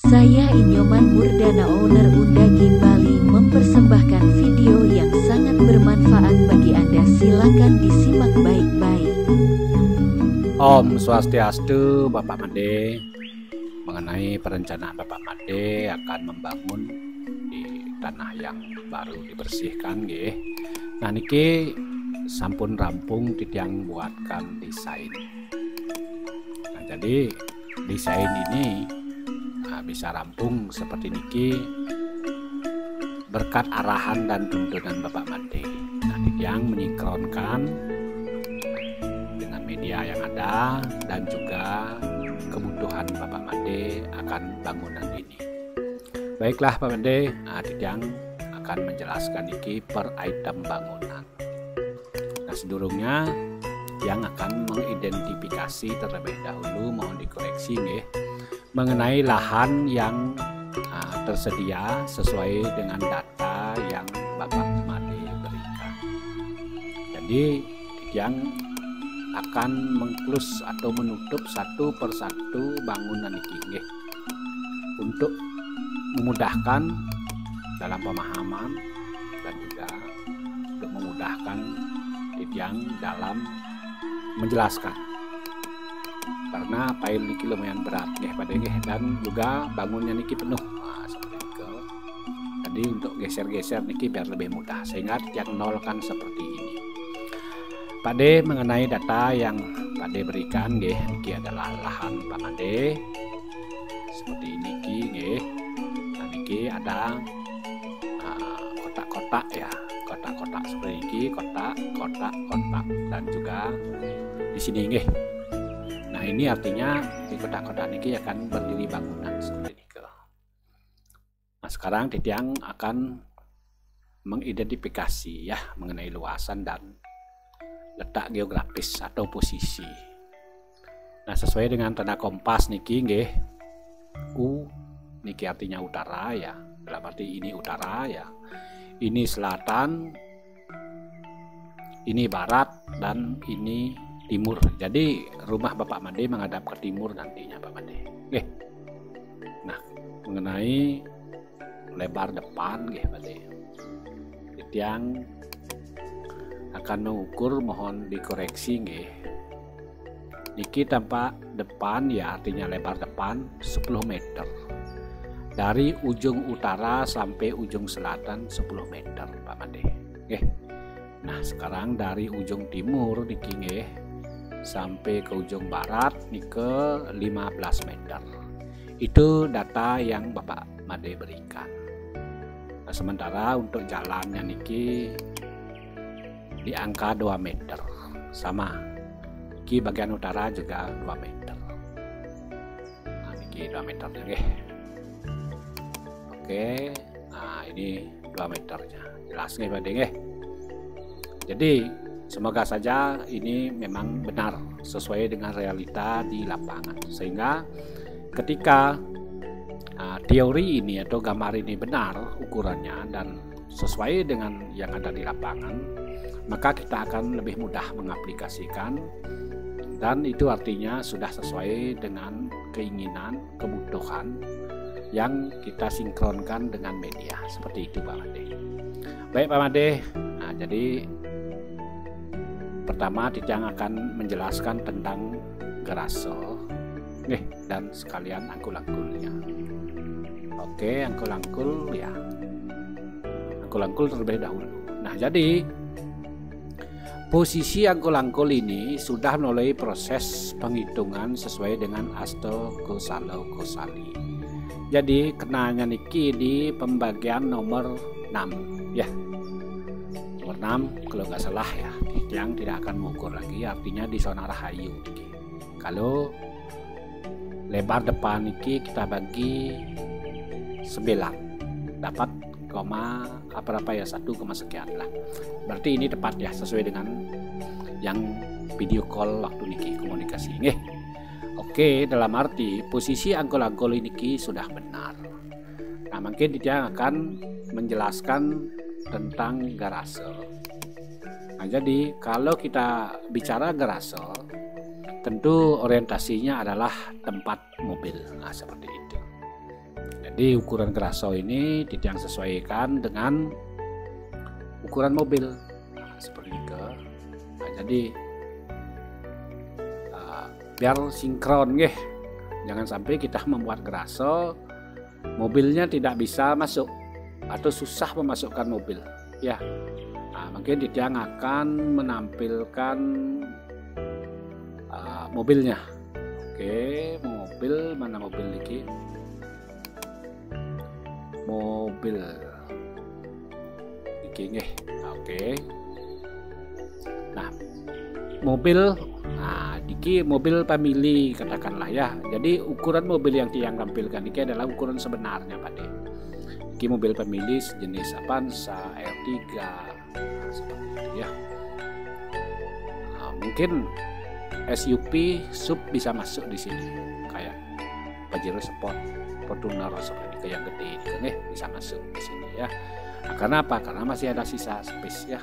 Saya Inyoman Murdana, owner Undagi Bali, mempersembahkan video yang sangat bermanfaat bagi Anda. Silakan disimak baik-baik. Om Swastiastu, Bapak Made. Mengenai perencanaan Bapak Made akan membangun di tanah yang baru dibersihkan nggih. Nah niki sampun rampung titiang buatkan desain. Nah, jadi desain ini bisa rampung seperti niki berkat arahan dan tuntunan Bapak Made. Nah titiang menyingkronkan dengan media yang ada dan juga kebutuhan Bapak Made akan bangunan ini. Baiklah Pak Made, titiang akan menjelaskan niki per item bangunan. Nah sedurungnya yang akan mengidentifikasi terlebih dahulu, mohon dikoreksi nggih, mengenai lahan yang tersedia sesuai dengan data yang Bapak Made berikan. Jadi yang akan mengklus atau menutup satu persatu bangunan ini untuk memudahkan dalam pemahaman dan juga untuk memudahkan yang dalam menjelaskan. Karena file niki lumayan berat nggih pada nggih, dan juga bangunnya niki penuh seperti itu. Jadi untuk geser-geser niki biar lebih mudah, sehingga yang nolkan seperti ini. Pade mengenai data yang Pade berikan nggih, niki adalah lahan Pak Made seperti niki nggih. Nah niki ada kotak-kotak ya, kotak-kotak seperti niki, kotak dan juga di sini nggih. Nah ini artinya di kotak-kotak niki akan berdiri bangunan seperti ini. Nah sekarang titiang akan mengidentifikasi ya mengenai luasan dan letak geografis atau posisi. Nah sesuai dengan tanda kompas niki nggih, U niki artinya utara ya, dalam arti ini utara ya, ini selatan, ini barat, dan ini timur. Jadi rumah Bapak Made menghadap ke timur nantinya Pak Made. Oke. Nah, mengenai lebar depan nggih Made. Titiang akan mengukur, mohon dikoreksi nggih. Niki tampak depan ya, artinya lebar depan 10 meter. Dari ujung utara sampai ujung selatan 10 meter Pak Made. Oke. Nah, sekarang dari ujung timur niki nggih sampai ke ujung barat nih ke 15 meter. Itu data yang Bapak Made berikan. Nah, sementara untuk jalannya niki di angka 2 meter sama. Niki bagian utara juga 2 meter. Nah, niki 2 meter nggih. Oke. Nah, ini 2 meternya. Jelas nggih Pak nggih. Jadi semoga saja ini memang benar sesuai dengan realita di lapangan, sehingga ketika teori ini atau gambar ini benar ukurannya dan sesuai dengan yang ada di lapangan, maka kita akan lebih mudah mengaplikasikan, dan itu artinya sudah sesuai dengan keinginan, kebutuhan yang kita sinkronkan dengan media. Seperti itu Pak Made. Baik Pak Made, nah jadi pertama titiang akan menjelaskan tentang garase dan sekalian angkul-angkulnya. Oke, angkul-angkul ya. Angkul-angkul terlebih dahulu. Nah, jadi posisi angkul-angkul ini sudah melalui proses penghitungan sesuai dengan Asto Gosalo Gosali. Jadi kenanya niki di pembagian nomor 6 ya. Nomor 6 kalau nggak salah ya, yang tidak akan mengukur lagi, artinya di zona Rahayu niki. Kalau lebar depan niki kita bagi 9 dapat berapa ya, 1, sekian lah. Berarti ini tepat ya, sesuai dengan yang video call waktu niki komunikasi nggih. Oke, dalam arti posisi angkul-angkul niki sudah benar. Nah mungkin dia akan menjelaskan tentang garase. Nah jadi kalau kita bicara garase, tentu orientasinya adalah tempat mobil. Nah seperti itu. Jadi ukuran geraso ini Ditiang sesuaikan dengan ukuran mobil. Nah, seperti itu. Nah, jadi biar sinkron nggih. Jangan sampai kita membuat geraso mobilnya tidak bisa masuk atau susah memasukkan mobil ya. Nah, mungkin Ditiang akan menampilkan mobilnya. Oke, mobil mana mobil ini? Mobil ini nggih. Oke. Nah, mobil diki mobil family katakanlah ya. Jadi ukuran mobil yang Tiang tampilkan ini adalah ukuran sebenarnya Pak De. Diki mobil family sejenis Avanza R3 seperti itu ya. Mungkin SUV sub bisa masuk di sini kayak Pajero Sport, Fortuner seperti yang gede ini bisa masuk di sini ya. Nah, karena apa? Karena masih ada sisa space ya.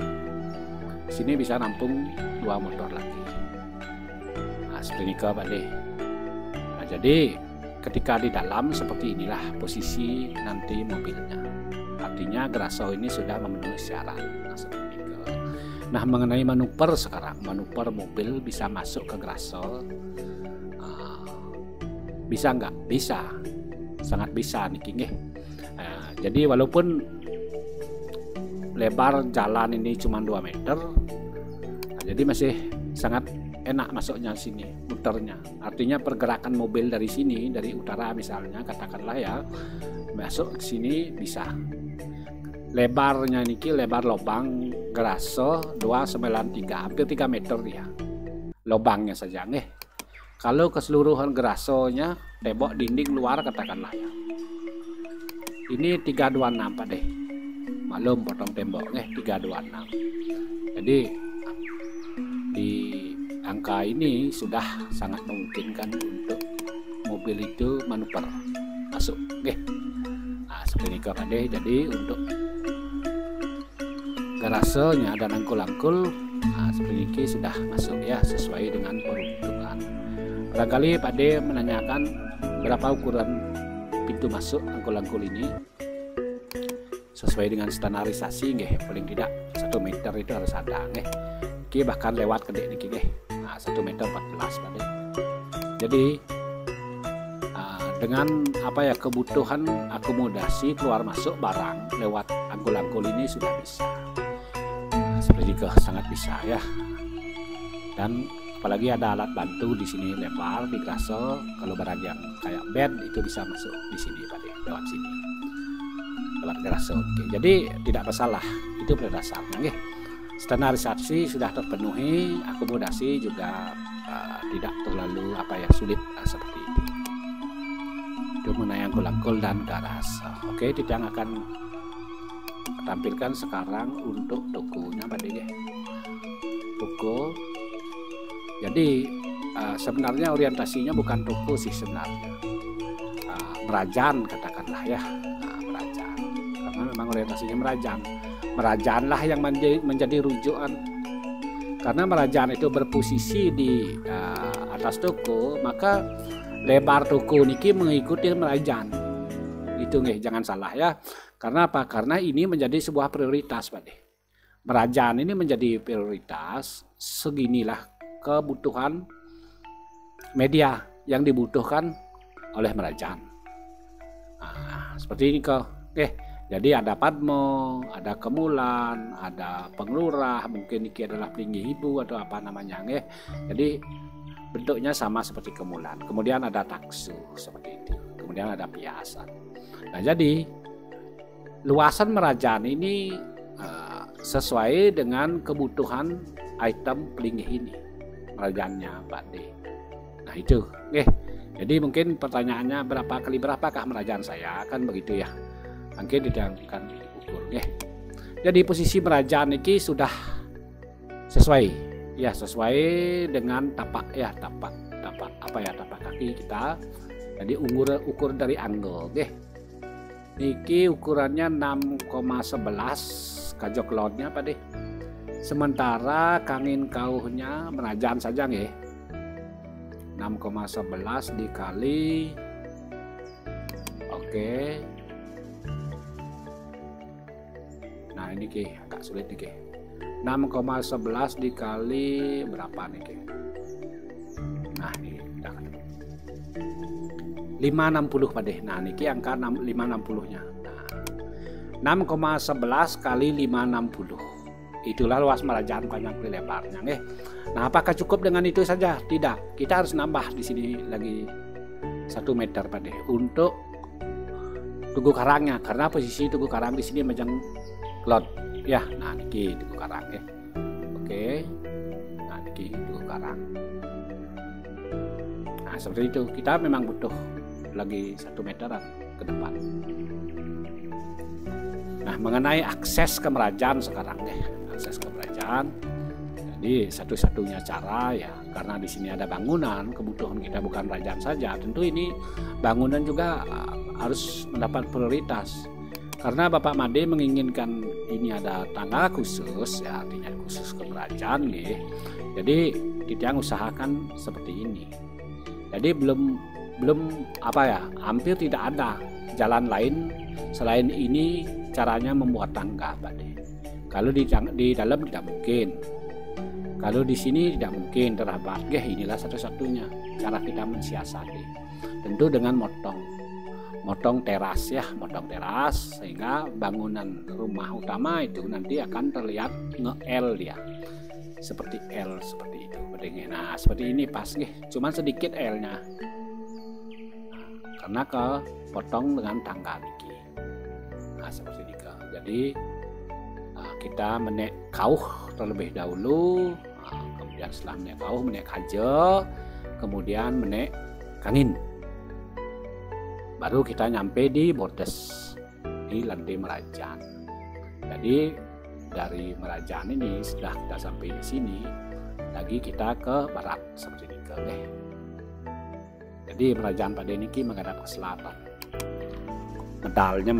Di sini bisa nampung 2 motor lagi. Nah, seperti ini Pak De. Nah, jadi ketika di dalam seperti inilah posisi nanti mobilnya. Artinya geraso ini sudah memenuhi syarat. Nah, seperti itu. Nah, mengenai manuver sekarang, manuver mobil bisa masuk ke geraso. Bisa nggak? Bisa. Sangat bisa nih nggih. Nah, jadi walaupun lebar jalan ini cuma 2 meter, nah, jadi masih sangat enak masuknya sini, muternya. Artinya pergerakan mobil dari sini, dari utara misalnya, katakanlah ya, masuk ke sini bisa. Lebarnya niki lebar lubang geraso 293, hampir 3 meter dia. Lubangnya saja nih. Kalau keseluruhan gerasonya tembok dinding luar katakanlah ya. Ini 326 Pak De. Malum potong tembok 326. Jadi di angka ini sudah sangat memungkinkan untuk mobil itu manuver masuk. Nah, seperti ini Pak De. Jadi untuk garasenya dan angkul-angkul seperti ini sudah masuk ya, sesuai dengan peruntukan. Barangkali Pak De menanyakan berapa ukuran pintu masuk angkul-angkul ini sesuai dengan standarisasi nggih, paling tidak 1 meter itu harus ada nggih. Ki bahkan lewat kedek niki nggih. Nah, 1 meter 14 Pak De. Jadi dengan apa ya, kebutuhan akomodasi keluar masuk barang lewat angkul-angkul ini sudah bisa. Nah, seperti itu sangat bisa ya. Dan apalagi ada alat bantu di sini lebar di geraso, kalau barang yang kayak bed itu bisa masuk di sini Pak De, lewat sini. Lewat geraso. Oke. Jadi tidak masalah, itu pada dasarnya nggih. Standarisasi sudah terpenuhi, akomodasi juga tidak terlalu sulit seperti itu. Itu mengenai angkul-angkul dan garaso. Oke, Ditiang akan tampilkan sekarang untuk tokonya Pak De. Toko. Jadi sebenarnya orientasinya bukan toko sih sebenarnya. Merajan katakanlah ya. Merajan. Karena memang orientasinya merajan. Merajanlah yang menjadi rujukan. Karena merajan itu berposisi di atas toko, maka lebar toko niki mengikuti merajan. Itu nggih, jangan salah ya. Karena apa? Karena ini menjadi sebuah prioritas Pak De. Merajan ini menjadi prioritas, seginilah kebutuhan media yang dibutuhkan oleh merajan. Nah, seperti ini kok. Jadi ada Padmo, ada Kemulan, ada Penglurah, mungkin ini adalah Pelingi Ibu atau apa namanya nggih. Jadi bentuknya sama seperti Kemulan. Kemudian ada Taksu seperti itu. Kemudian ada Piasan. Nah, jadi luasan merajan ini sesuai dengan kebutuhan item Pelingi ini. Merajannya Pak De. Nah, itu jadi mungkin pertanyaannya berapakah merajan saya, kan begitu ya. Mungkin akan diukur Jadi posisi merajan ini sudah sesuai ya, sesuai dengan tapak kaki kita. Jadi ukur dari angle niki ukurannya 6,11 kajok loadnya Pak De. Sementara kangin kauhnya merajan saja 6,11 dikali Oke. Nah ini Ki, agak sulit nih Ki. 6,11 dikali berapa nih Ki? Nah ini udah ketemu. 560 Pak De. Nah niki angka 560 nya. Nah, 6,11 kali 560. Itulah luas merajaan panjang lebarnya. Nah apakah cukup dengan itu saja? Tidak. Kita harus nambah di sini lagi 1 meter Pak De untuk tugu karangnya, karena posisi tugu karang di sini majang lot ya. Nah niki tugu karang ya. Oke. Nah niki tugu karang. Nah seperti itu, kita memang butuh lagi 1 meteran ke depan. Nah mengenai akses ke Merajaan sekarang akses ke Merajaan. Jadi satu-satunya cara ya, karena di sini ada bangunan, kebutuhan kita bukan Merajaan saja. Tentu ini bangunan juga harus mendapat prioritas. Karena Bapak Made menginginkan ini ada tangga khusus ya, artinya khusus ke Merajaan nih. Jadi kita usahakan seperti ini. Jadi belum apa ya, hampir tidak ada jalan lain selain ini caranya membuat tangga Pak De. Kalau di dalam tidak mungkin, kalau di sini tidak mungkin terdapat. Inilah satu-satunya cara kita mensiasati. Tentu dengan motong teras ya, motong teras sehingga bangunan rumah utama itu nanti akan terlihat nge-L dia, seperti L seperti itu. Nah seperti ini pas cuman sedikit L-nya. Karena kepotong dengan tangga niki. Nah seperti ini. Jadi kita menek kauh terlebih dahulu, kemudian setelah menek kauh menek haja, kemudian menek kangin, baru kita nyampe di bordes di lantai Merajaan. Jadi dari Merajaan ini sudah kita sampai di sini, lagi kita ke barat seperti ini Jadi Merajaan pada niki menghadap ke selatan. Medalnya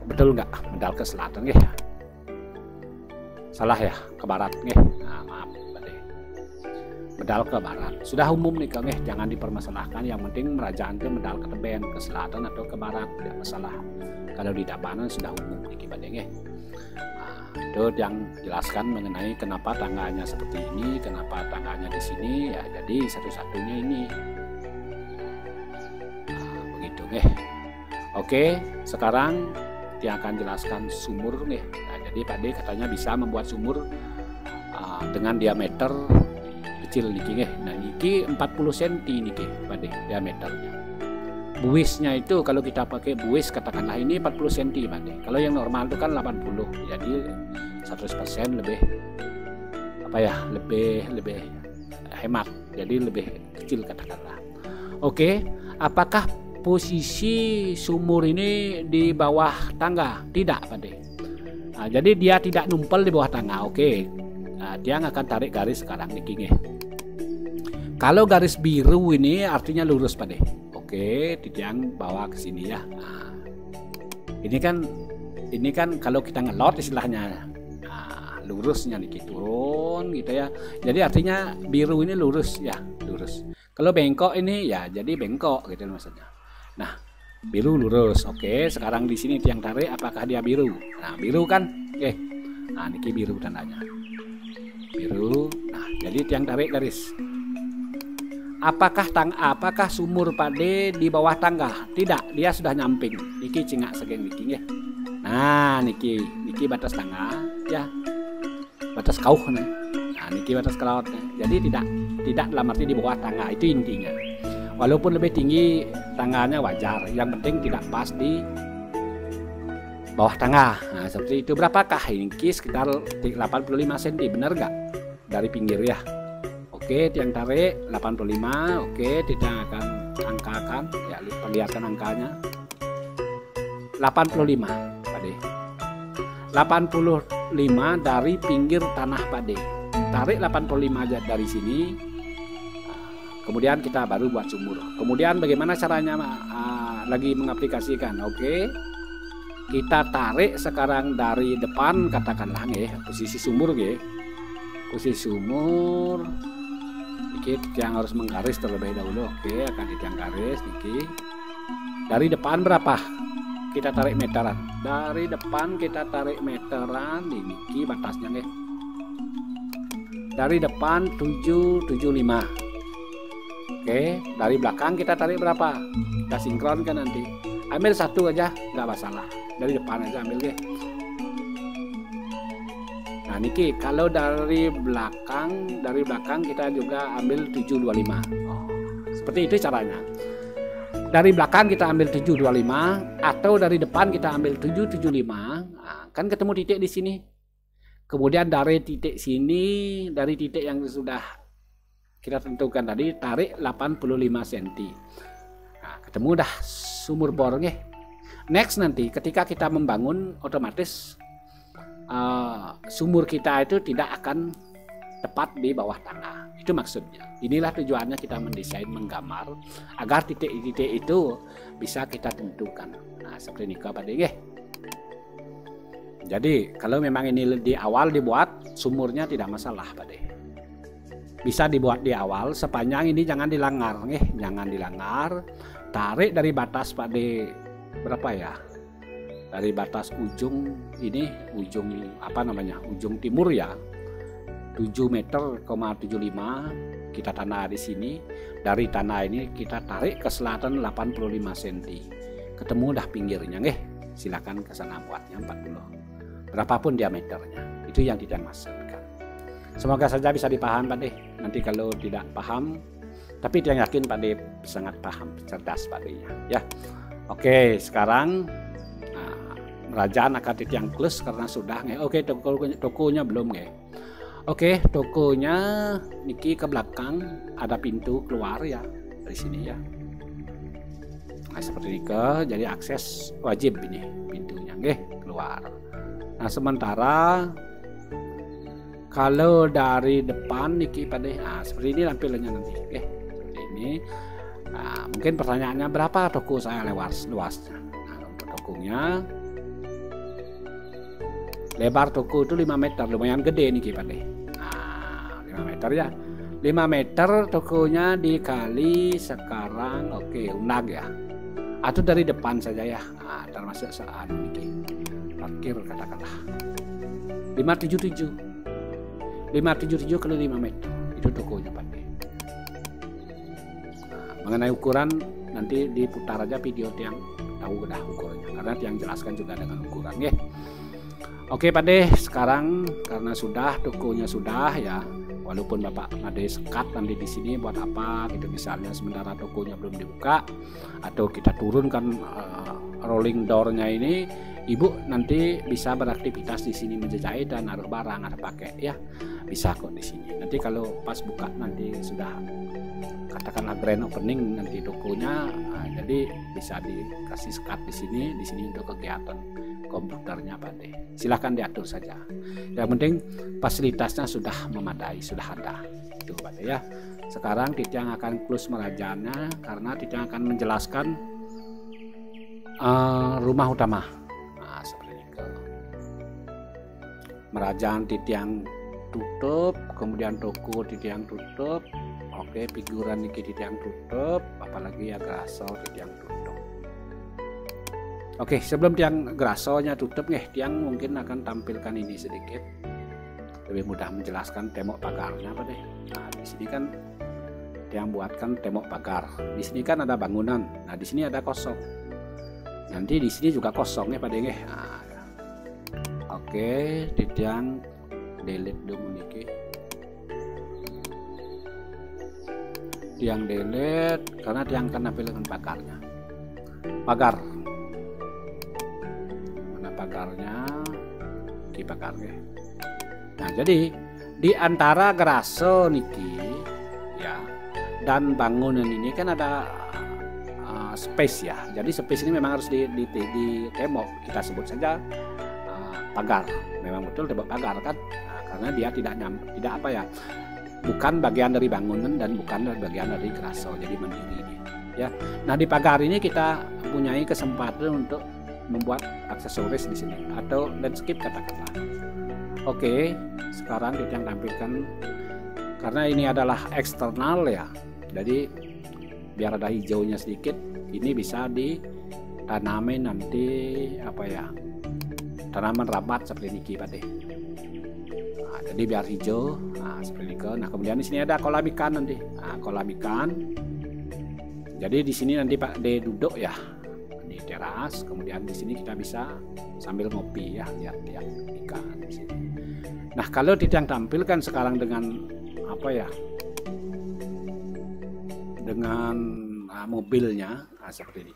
betul nggak? Medal ke selatan ya? Salah ya, ke barat Nah, maaf Pak De. Medal ke barat. Sudah umum nih jangan dipermasalahkan. Yang penting Merajaan itu medal ke teben, ke selatan atau ke barat, tidak masalah. Kalau di Tabanan sudah umum nih Pak De Nah, itu yang jelaskan mengenai kenapa tangganya seperti ini, kenapa tangganya di sini ya. Jadi satu-satunya ini. Begitu Oke, sekarang dia akan jelaskan sumur Nah, jadi Pak De katanya bisa membuat sumur dengan diameter kecil niki Nah niki 40 cm niki Pak De diameternya. Buisnya itu kalau kita pakai buis katakanlah ini 40 cm Pak De. Kalau yang normal itu kan 80. Jadi 100% lebih apa ya? Lebih hemat. Jadi lebih kecil katakanlah. Oke, apakah posisi sumur ini di bawah tangga? Tidak Pak De. Nah, jadi dia tidak numpel di bawah tangga. Oke. Nah, dia akan tarik garis sekarang niki Kalau garis biru ini artinya lurus Pak De. Oke, Titiang bawa ke sini ya. Nah, ini kan kalau kita ngelot istilahnya. Nah, lurusnya niki turun gitu ya. Jadi artinya biru ini lurus ya, lurus. Kalau bengkok ini ya jadi bengkok gitu maksudnya. Nah, biru lurus. Oke, sekarang di sini tiang tarik apakah dia biru? Nah, biru kan? Oke. Nah, niki biru tandanya. Biru. Nah, jadi tiang tarik garis. Apakah sumur Pak De di bawah tangga? Tidak, dia sudah nyamping. Niki cingak segeng niki Nah, niki batas tangga ya. Batas kauh nih. Nah, niki batas kelaut. Jadi tidak dalam arti di bawah tangga, itu intinya. Walaupun lebih tinggi tangganya wajar, yang penting tidak pas di bawah tangga. Nah seperti itu. Berapakah ini? Sekitar 85 cm, benar gak? Dari pinggir ya. Oke, tiang tarik 85. Oke, kita akan angkakan ya, perlihatkan angkanya 85 Pak De. 85 dari pinggir tanah Pak De. Tarik 85 aja dari sini. Kemudian kita baru buat sumur. Kemudian bagaimana caranya lagi mengaplikasikan? Oke. Kita tarik sekarang dari depan katakanlah posisi sumur Posisi sumur. Dikit yang harus menggaris terlebih dahulu. Oke, akan ditiang garis niki. Dari depan berapa? kita tarik meteran. Dari depan kita tarik meteran, ini batasnya nih. Dari depan 775. Oke, dari belakang kita tarik berapa? Kita sinkronkan nanti. Ambil satu aja, nggak masalah. Dari depan aja ambil deh. Nah niki kalau dari belakang kita juga ambil 725. Oh, seperti itu caranya. Dari belakang kita ambil 725 atau dari depan kita ambil 775. Nah, kan ketemu titik di sini. Kemudian dari titik sini, dari titik yang sudah kita tentukan tadi, tarik 85 cm. Nah, ketemu dah sumur bornya. Next nanti ketika kita membangun, otomatis sumur kita itu tidak akan tepat di bawah tanah. Itu maksudnya. Inilah tujuannya kita mendesain, menggambar agar titik-titik itu bisa kita tentukan. Nah, seperti ini Pak De. Jadi kalau memang ini di awal dibuat, sumurnya tidak masalah Pak De. Bisa dibuat di awal, sepanjang ini jangan dilanggar, jangan dilanggar. Tarik dari batas Pak De berapa ya? Dari batas ujung ini, ujung ujung timur ya, 7,75 meter kita tanah di sini. Dari tanah ini kita tarik ke selatan 85 cm. Ketemu dah pinggirnya, silakan ke sana buatnya 40. Berapapun diameternya, itu yang tidak maksudkan. Semoga saja bisa dipaham Pak De. Nanti kalau tidak paham, tapi yang yakin Pak De sangat paham, cerdas Pak De ya. Oke, sekarang merajaan akar titik yang plus karena sudah Oke, tokonya belum Oke, tokonya niki ke belakang ada pintu keluar ya dari sini ya. Nah, seperti ini jadi akses wajib ini pintunya keluar. Nah, sementara kalau dari depan niki pada seperti ini tampilannya nanti seperti ini. Nah, mungkin pertanyaannya berapa toko saya luasnya. Nah, untuk tokonya lebar toko itu 5 meter, lumayan gede nih Pak De. Nah, 5 meter ya. 5 meter tokonya dikali sekarang unag ya. Atau dari depan saja ya. Nah, termasuk saat ini parkir katakanlah. 577. 577 kali 5 meter. Itu tokonya Pak De. Nah, mengenai ukuran nanti diputar aja video yang tahu dah ukurannya, karena yang jelaskan juga dengan ukuran ya. Oke Pak De, sekarang karena sudah tokonya sudah ya, walaupun Bapak Made sekat nanti di sini buat apa gitu, misalnya sementara tokonya belum dibuka atau kita turunkan rolling door-nya ini, Ibu nanti bisa beraktivitas di sini menjahit dan naruh barang, ada pakai ya, bisa kok di sini. Nanti kalau pas buka nanti sudah katakanlah grand opening nanti tokonya, jadi bisa dikasih sekat di sini untuk kegiatan komputernya Pak De. Silahkan diatur saja. Yang penting fasilitasnya sudah memadai, sudah ada. Itu Pak De ya. Sekarang Titiang akan close merajaannya karena Titiang akan menjelaskan rumah utama. Nah, seperti itu. Merajaan Titiang tutup, kemudian toko Titiang tutup. Oke, figuran niki Titiang tutup, apalagi ya graso Titiang tutup. Oke, sebelum tiang grasonya tutup tiang mungkin akan tampilkan ini sedikit. Lebih mudah menjelaskan tembok pagarnya Pak De. Nah, di sini kan tiang buatkan tembok pagar. Di sini kan ada bangunan. Nah, di sini ada kosong. Nanti di sini juga kosong Pak De. Nah, oke, tiang delete dulu niki. Tiang delete karena tiang akan tampilkan pagarnya. Pagar. Pagarnya di pagarnya. Nah, jadi di antara graso niki ya dan bangunan ini kan ada space ya. Jadi space ini memang harus di tembok, kita sebut saja pagar. Memang betul tembok pagar kan. Nah, karena dia tidak apa ya, bukan bagian dari bangunan dan bukan bagian dari graso, jadi mandiri ini ya. Nah, di pagar ini kita mempunyai kesempatan untuk membuat aksesoris di sini atau landscape katakanlah. Oke, sekarang kita tampilkan karena ini adalah eksternal ya. Jadi biar ada hijaunya sedikit, ini bisa tanamin nanti apa ya, tanaman rambat seperti niki Pak De. Nah, jadi biar hijau, nah, seperti itu. Nah kemudian di sini ada kolam ikan nanti, nah, kolam ikan. Jadi di sini nanti Pak De duduk ya di teras, kemudian di sini kita bisa sambil ngopi ya, lihat ikan di sini. Nah kalau Tidang tampilkan sekarang dengan apa ya, dengan mobilnya, nah, seperti ini.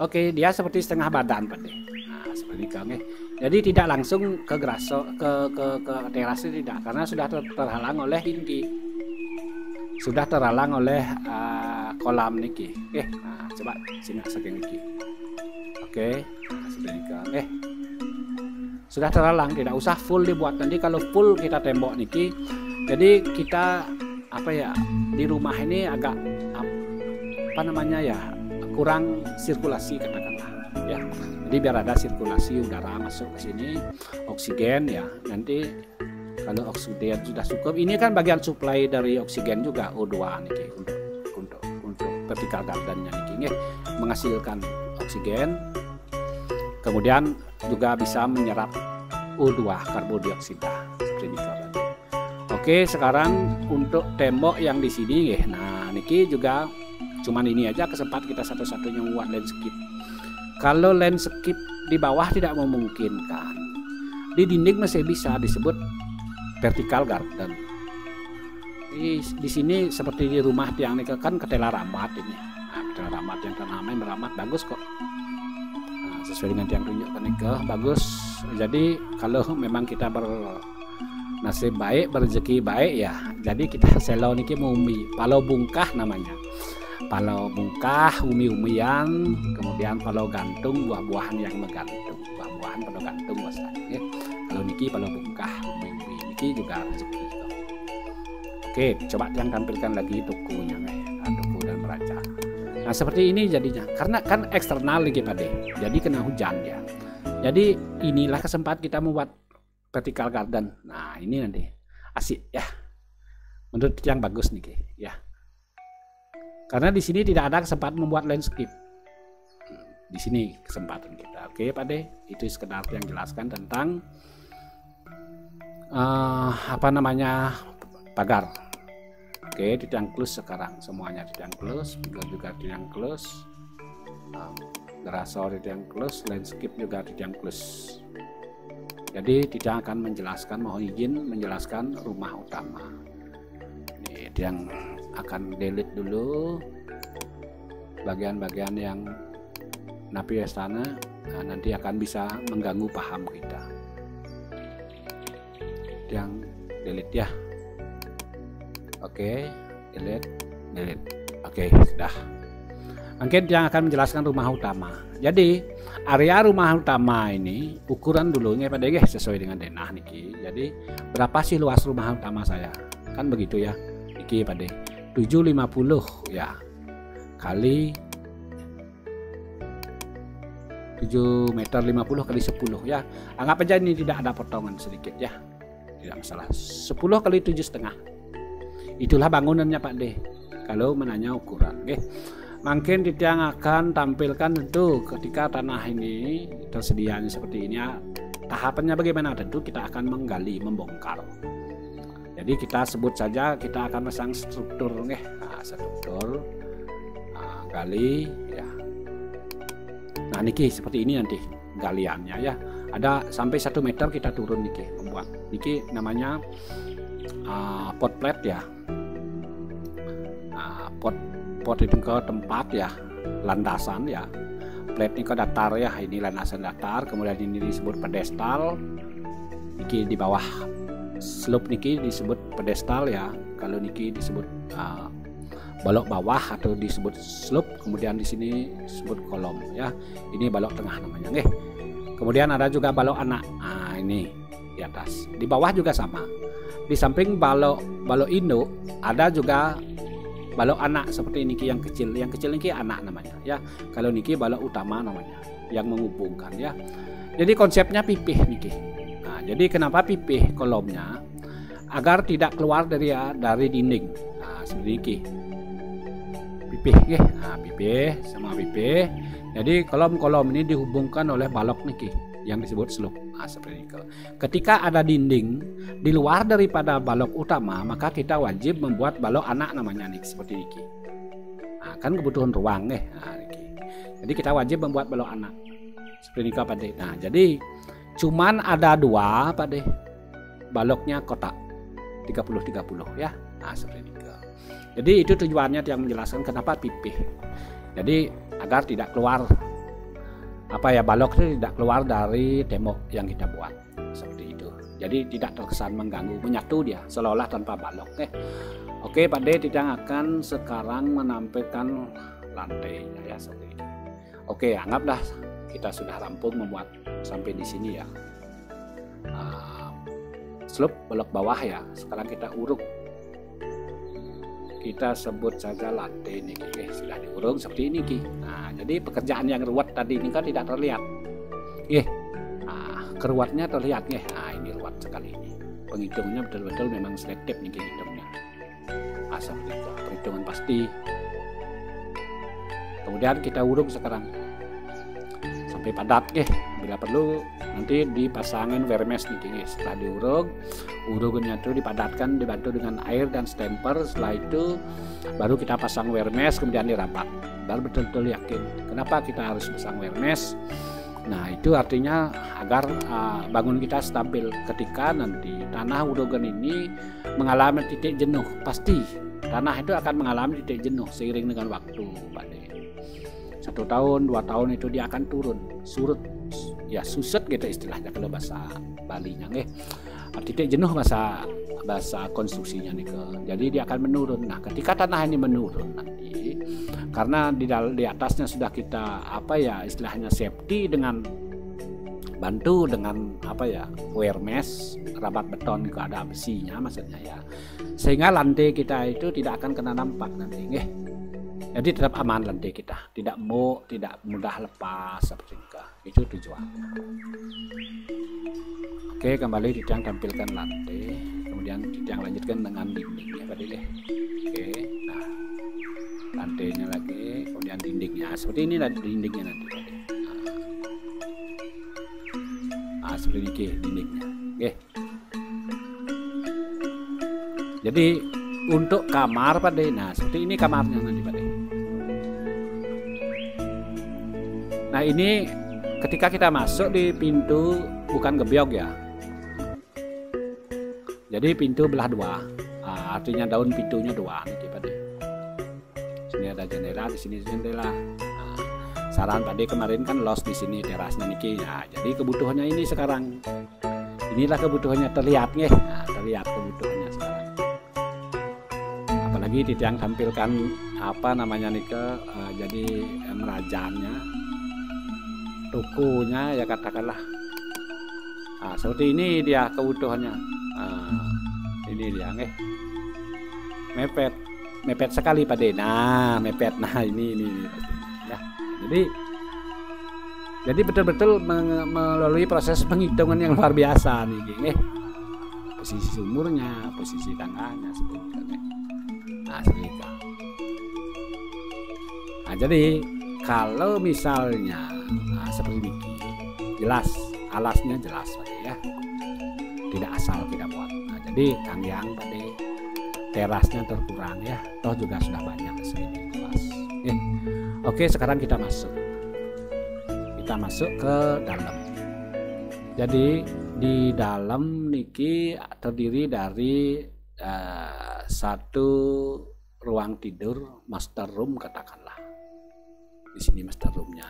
Oke, dia seperti setengah badan Pak De. Nah seperti ini. Jadi tidak langsung ke graso, ke teras tidak, karena sudah terhalang oleh ini, sudah terhalang oleh kolam niki. Nah, coba sini saking niki. Oke, seperti ini. Sudah terhalang, tidak usah full dibuat. Nanti kalau full kita tembok niki, jadi kita apa ya, di rumah ini agak apa namanya ya, kurang sirkulasi katakanlah ya. Jadi biar ada sirkulasi udara masuk ke sini, oksigen ya. Nanti kalau oksigen sudah cukup, ini kan bagian suplai dari oksigen juga O2 niki untuk vertical gardennya niki menghasilkan oksigen. Kemudian juga bisa menyerap O2 karbon dioksida seperti ini. Oke, sekarang untuk tembok yang di sini ya. Nah, niki juga cuman ini aja kesempat kita satu-satunya membuat landscape. Kalau landscape di bawah tidak memungkinkan, di dinding masih bisa disebut vertical garden. Di sini seperti di rumah tiang ini kan ketela rambat ini. Nah, ketela rambat yang tanaman meramat bagus kok. Nah, sesuai dengan yang tunjukkan ini bagus. Jadi kalau memang kita nasib baik, berrezeki baik ya, jadi kita selo niki mumi, palau bungkah namanya. Palau bungkah, umi-umian, kemudian palau gantung, buah-buahan yang menggantung, buah-buahan palau gantung bahasanya. Kalau niki palau bungkah, umi-umi, niki juga rezeki. Oke, coba yang tampilkan lagi tukunya, tuku dan meraja. Nah seperti ini jadinya, karena kan eksternal lagi Pak De, jadi kena hujan ya. Jadi inilah kesempatan kita membuat vertical garden. Nah ini nanti asik ya, menurut yang bagus nih ya. Karena di sini tidak ada kesempatan membuat landscape. Di sini kesempatan kita. Oke Pak De, itu sekedar yang jelaskan tentang apa namanya pagar. Oke, ditiang close sekarang semuanya ditiang close, juga ditiang close, grasor ditiang close, landscape juga ditiang close. Jadi tidak akan menjelaskan, mohon izin menjelaskan rumah utama. Ini yang akan delete dulu bagian-bagian yang napi istana, nah, nanti akan bisa mengganggu paham kita. Yang delete ya. Oke, delete. Oke, sudah. Mungkin yang akan menjelaskan rumah utama. Jadi area rumah utama ini ukuran dulunya Pak De sesuai dengan denah niki. Jadi berapa sih luas rumah utama saya? Kan begitu ya. Niki Pak De. 750 ya. Kali 7 meter 50 kali 10 ya. Anggap aja ini tidak ada potongan sedikit ya. Tidak masalah. 10 kali 7,5. Itulah bangunannya Pak De. Kalau menanya ukuran, oke. Mungkin Tidang akan tampilkan tentu ketika tanah ini tersedianya seperti ini ya, tahapannya bagaimana, tentu kita akan menggali, membongkar. Jadi kita sebut saja kita akan pasang struktur struktur gali ya. Nah niki seperti ini nanti galiannya ya, ada sampai 1 meter kita turun niki membuat niki namanya pot plate ya. Pot itu ke tempat ya, landasan ya, plate ini ke datar ya, ini landasan datar, kemudian ini disebut pedestal, niki di bawah slope niki disebut pedestal ya, kalau niki disebut balok bawah atau disebut slope, kemudian di sini disebut kolom ya, ini balok tengah namanya. Kemudian ada juga balok anak, nah ini di atas, di bawah juga sama, di samping balok induk ada juga balok anak seperti niki yang kecil niki anak namanya ya. Kalau niki balok utama namanya yang menghubungkan ya. Jadi konsepnya pipih niki. Nah, jadi kenapa pipih kolomnya? Agar tidak keluar dari dinding. Nah, seperti niki. pipih ya. Nah, pipih sama pipih. Jadi kolom-kolom ini dihubungkan oleh balok niki yang disebut slup. Nah, seperti itu. Ketika ada dinding di luar daripada balok utama, maka kita wajib membuat balok anak namanya nih seperti niki. Nah, kan kebutuhan ruang nih. Nah, niki. Jadi kita wajib membuat balok anak seperti ini Pak De. Nah, jadi cuman ada 2 Pak De. Baloknya kotak 30-30 ya. Nah, seperti itu. Jadi itu tujuannya yang menjelaskan kenapa pipih. Jadi agar tidak keluar balok itu tidak keluar dari tembok yang kita buat seperti itu. Jadi tidak terkesan mengganggu, menyatu dia seolah-olah tanpa balok. Oke Pak De, Tidang akan sekarang menampilkan lantainya ya seperti ini. Oke, anggaplah kita sudah rampung membuat sampai di sini ya. Slup balok bawah ya. Sekarang kita uruk. Kita sebut saja lantai ini, sudah diurung seperti ini Ki. Nah, jadi pekerjaan yang ruwet tadi ini kan tidak terlihat. Nah, keruwetnya terlihat nih. Nah, ini ruwet sekali ini. Penghitungnya betul-betul memang selektif nih hitungnya. Seperti itu, perhitungan pasti. Kemudian kita urung sekarang sampai padat bila perlu nanti dipasangin wermes nih. Setelah diurung, urungnya itu dipadatkan dibantu dengan air dan stemper. Setelah itu baru kita pasang wermes, kemudian dirapat. Baru betul-betul yakin. Kenapa kita harus pasang wermes? Nah, itu artinya agar bangun kita stabil ketika nanti tanah urogan ini mengalami titik jenuh. Pasti tanah itu akan mengalami titik jenuh seiring dengan waktu Pak De. 1 tahun, 2 tahun itu dia akan turun, surut, ya suset gitu istilahnya kalau bahasa Balinya titik jenuh bahasa konstruksinya nih jadi dia akan menurun. Nah, ketika tanah ini menurun nanti karena di atasnya sudah kita istilahnya safety dengan bantu dengan wermes, rabat beton ke ada besinya maksudnya ya, sehingga lantai kita itu tidak akan kena dampak nanti jadi tetap aman lantai kita, tidak mudah lepas seperti itu tujuannya. Oke, kembali Tidang tampilkan lantai, kemudian Tidang lanjutkan dengan dindingnya Pak De. Oke, nah lantainya lagi, kemudian dindingnya seperti ini dindingnya nanti Pak De. Nah, seperti ini dindingnya. Oke. Jadi untuk kamar Pak De, nah seperti ini kamarnya nanti Pak De. Nah, ini ketika kita masuk di pintu bukan gebyok ya. Jadi pintu belah 2. Artinya daun pintunya 2 nih Pak De. Sini ada jendela, di sini jendela. Saran Pak De kemarin kan los di sini terasnya niki. Nah, jadi kebutuhannya ini sekarang. Inilah kebutuhannya terlihatnya. Nah, terlihat kebutuhannya sekarang. Apalagi Tidang tampilkan jadi merajannya. Tukunya ya katakanlah seperti ini dia kebutuhannya. Ini dia mepet sekali Pak De. Nah, mepet. Nah, ini ya. Jadi betul-betul melalui proses penghitungan yang luar biasa nih posisi sumurnya, posisi tangganya seperti itu. Nah, seperti itu. Nah, jadi kalau misalnya seperti ini jelas alasnya jelas Pak De ya, tidak asal kita buat. Nah, jadi Kangyang Pak De terasnya terkurang ya, toh juga sudah banyak segini luas. Oke, sekarang kita masuk ke dalam. Jadi di dalam niki terdiri dari satu ruang tidur master room katakanlah. Di sini master roomnya.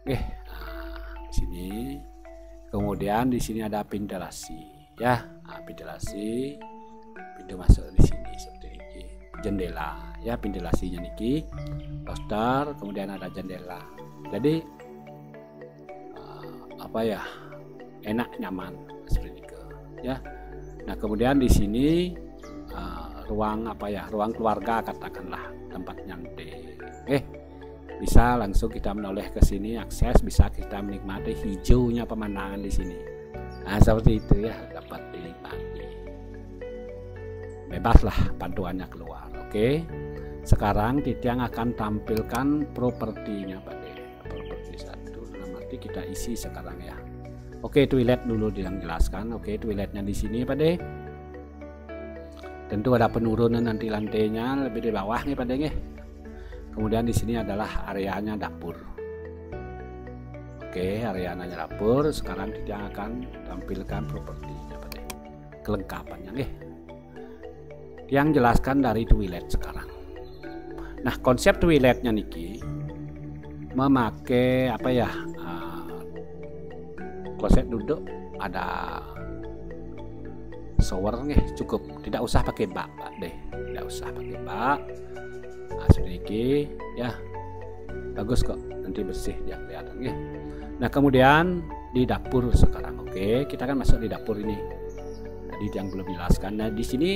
Di sini. Kemudian di sini ada ventilasi ya. Nah, ventilasi pintu masuk di sini seperti ini. Jendela ya, ventilasinya niki. Poster, kemudian ada jendela. Jadi enak nyaman seperti itu ya. Nah, kemudian di sini ruang ruang keluarga katakanlah, tempat nyantai. Bisa langsung kita menoleh ke sini, akses, bisa kita menikmati hijaunya pemandangan di sini. Nah, seperti itu ya, dapat dinikmati. Bebaslah pantuannya keluar. Oke. Sekarang Titiang akan tampilkan propertinya Pak De. Properti 1 dalam arti kita isi sekarang ya. Oke, toilet dulu yang jelaskan. Oke, toiletnya di sini Pak De. Tentu ada penurunan nanti lantainya lebih di bawah nih Pak De. Kemudian di sini adalah areanya dapur. Oke, areanya dapur. Sekarang Titiang akan tampilkan propertinya Pak De. Kelengkapannya nih. Yang jelaskan dari toilet sekarang. Nah, konsep toiletnya niki memakai apa ya? Kloset duduk, ada shower nih, cukup, tidak usah pakai bak Pak deh, tidak usah pakai bak. Nah, sedikit ya, bagus kok, nanti bersih ya kelihatan ya. Nah, kemudian di dapur sekarang. Oke, kita kan masuk di dapur ini. Tadi yang belum jelaskan. Nah, di sini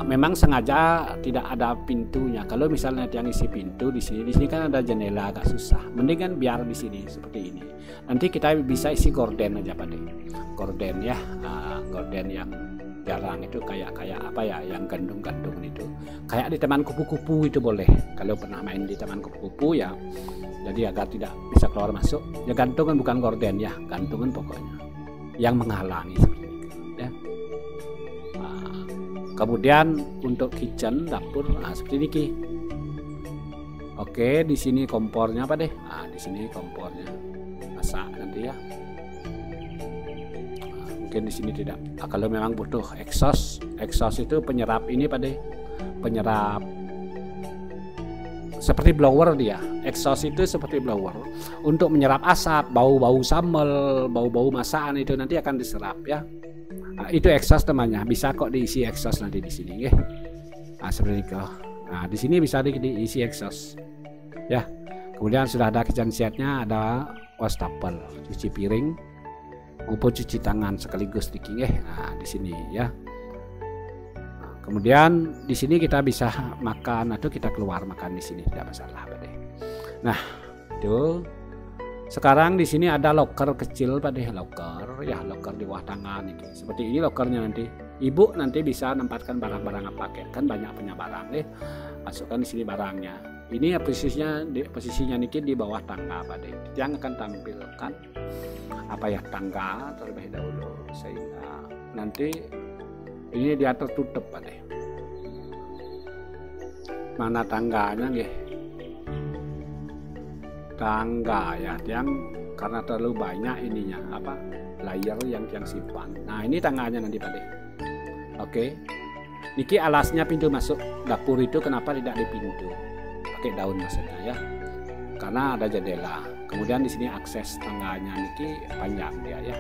memang sengaja tidak ada pintunya. Kalau misalnya yang isi pintu di sini kan ada jendela, agak susah. Mendingan biar di sini seperti ini. Nanti kita bisa isi gorden aja Pak De. Gorden ya, gorden yang jarang itu kayak apa ya, yang gantung-gantung itu. Kayak di taman kupu-kupu itu boleh. Kalau pernah main di taman kupu-kupu ya. Jadi agar tidak bisa keluar masuk. Ya gantungan bukan gorden ya, gantungan pokoknya. Yang menghalangi seperti itu ya. Kemudian untuk kitchen dapur seperti ini. Oke, di sini kompornya Pak De. Nah, di sini kompornya masak nanti ya. Mungkin di sini tidak. Kalau memang butuh exhaust itu penyerap ini Pak De. Penyerap seperti blower dia. Exhaust itu seperti blower untuk menyerap asap, bau-bau sambal, bau-bau masakan itu nanti akan diserap ya. Nah, itu exhaust temannya, bisa kok diisi exhaust nanti di sini ya. Nah, seperti itu. Nah, di sini bisa diisi exhaust. Ya. Kemudian sudah ada kitchen setnya, ada wastafel, cuci piring maupun cuci tangan sekaligus ya. Nah, di sini ya. Nah, kemudian di sini kita bisa makan atau kita keluar makan di sini, tidak masalah Pak De. Nah, itu sekarang di sini ada loker kecil Pak De, loker di bawah tangan ini. Seperti ini lokernya nanti. Ibu nanti bisa menempatkan barang-barang apa kan banyak punya barang masukkan di sini barangnya. Ini posisinya niki di bawah tangga Pak De. Yang akan tampilkan apa ya, tangga terlebih dahulu sehingga nanti ini dia tertutup Pak De. Mana tangganya nggih? Tangga ya, yang karena terlalu banyak ininya apa layer yang simpan. Nah, ini tangganya nanti Pak De. Oke, niki alasnya pintu masuk dapur itu kenapa tidak di pintu, pakai daun maksudnya ya, karena ada jendela. Kemudian di sini akses tangganya niki panjang dia ya,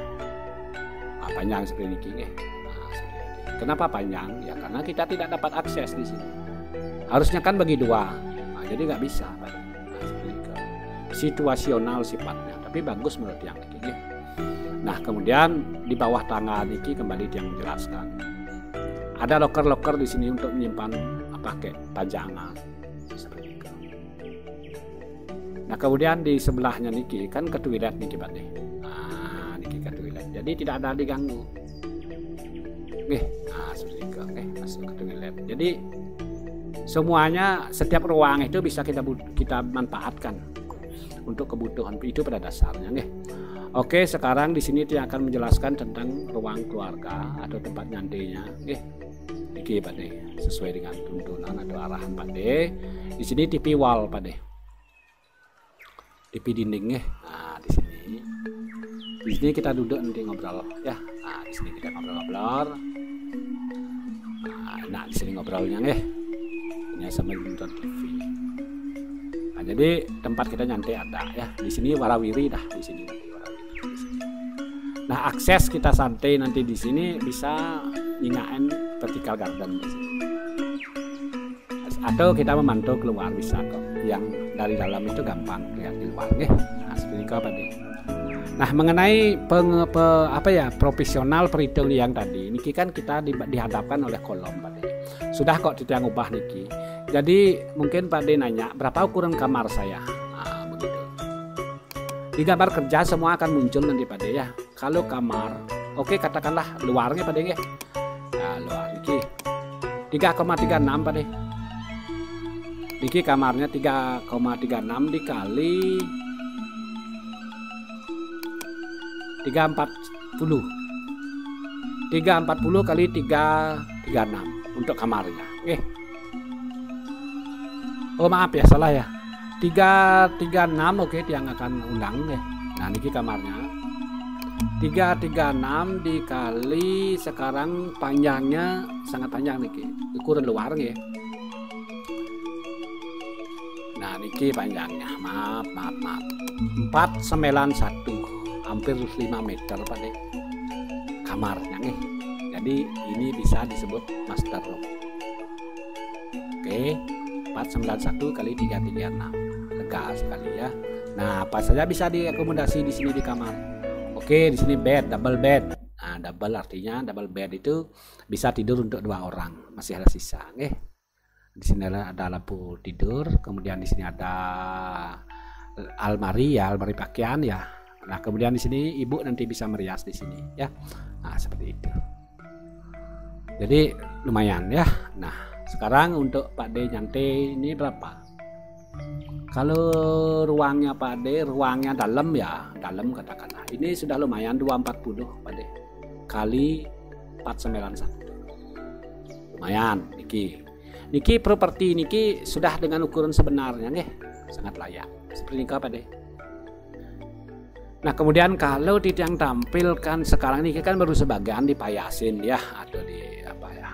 panjang seperti niki Nah, kenapa panjang ya, karena kita tidak dapat akses di sini. Harusnya kan bagi dua, jadi nggak bisa Pak De. Situasional sifatnya, tapi bagus menurut yang ini. Nah, kemudian di bawah tangga niki kembali dia menjelaskan ada loker-loker di sini untuk menyimpan pakai pajangan seperti itu. Nah, kemudian di sebelahnya niki kan ke toilet niki Pak De. Nah, niki ke toilet, jadi tidak ada diganggu. Nah, seperti itu. Masuk ke toilet. Jadi semuanya, setiap ruang itu bisa kita manfaatkan untuk kebutuhan itu pada dasarnya Oke, sekarang di sini dia akan menjelaskan tentang ruang keluarga atau tempat nyandinya Iki Pak De, sesuai dengan tuntunan atau arahan Pak De. Di sini TV wall Pak De. TV dinding Nah, di sini. Di sini kita duduk nanti ngobrol ya. Nah, di sini kita ngobrol-ngobrol. Nah, di sini ngobrolnya Ini sambil nonton TV. Nah, jadi tempat kita nyantai ada ya. Di sini warawiri dah di sini. Nah, akses kita santai nanti di sini bisa nyingain vertical garden di sini. Atau kita memantau keluar bisa kok. Yang dari dalam itu gampang lihat di luar Nah, seperti itu Pak De. Nah, mengenai profesional perhitung yang tadi niki kan kita dihadapkan oleh kolom Pak De. Sudah kok tidak ngubah niki. Jadi mungkin Pak De nanya berapa ukuran kamar saya. Nah, begitu. Di gambar kerja semua akan muncul nanti Pak De ya. Kalau kamar, oke katakanlah luarnya Pak De Nah, luar niki 3,36 Pak De. Niki kamarnya 3,36 dikali 340 kali 336 untuk kamarnya. Oh maaf ya, salah ya, 336. Oke, yang akan undang deh. Nah niki kamarnya 336 dikali, sekarang panjangnya sangat panjang niki, ukuran luar nih. Nah niki panjangnya, maaf 491, hampir 5 meter Pak De kamarnya nih. Jadi ini bisa disebut master room. Oke, 491 kali 336, lega sekali ya. Nah apa saja bisa diakomodasi di sini di kamar. Oke, di sini bed, double bed. Nah double artinya double bed itu bisa tidur untuk 2 orang, masih ada sisa. Di sini ada lampu tidur, kemudian di sini ada almari ya, almari pakaian ya. Nah kemudian di sini ibu nanti bisa merias di sini ya. Nah seperti itu. Jadi lumayan ya. Nah sekarang untuk Pak D nyantai ini berapa? Kalau ruangnya Pak D, ruangnya dalam ya, dalam katakanlah ini sudah lumayan 240 Pak D kali 491. Lumayan niki properti niki sudah dengan ukuran sebenarnya nih, sangat layak seperti ini Pak D. Nah kemudian kalau yang tampilkan sekarang ini kan baru sebagian dipayasin ya, atau di apa ya,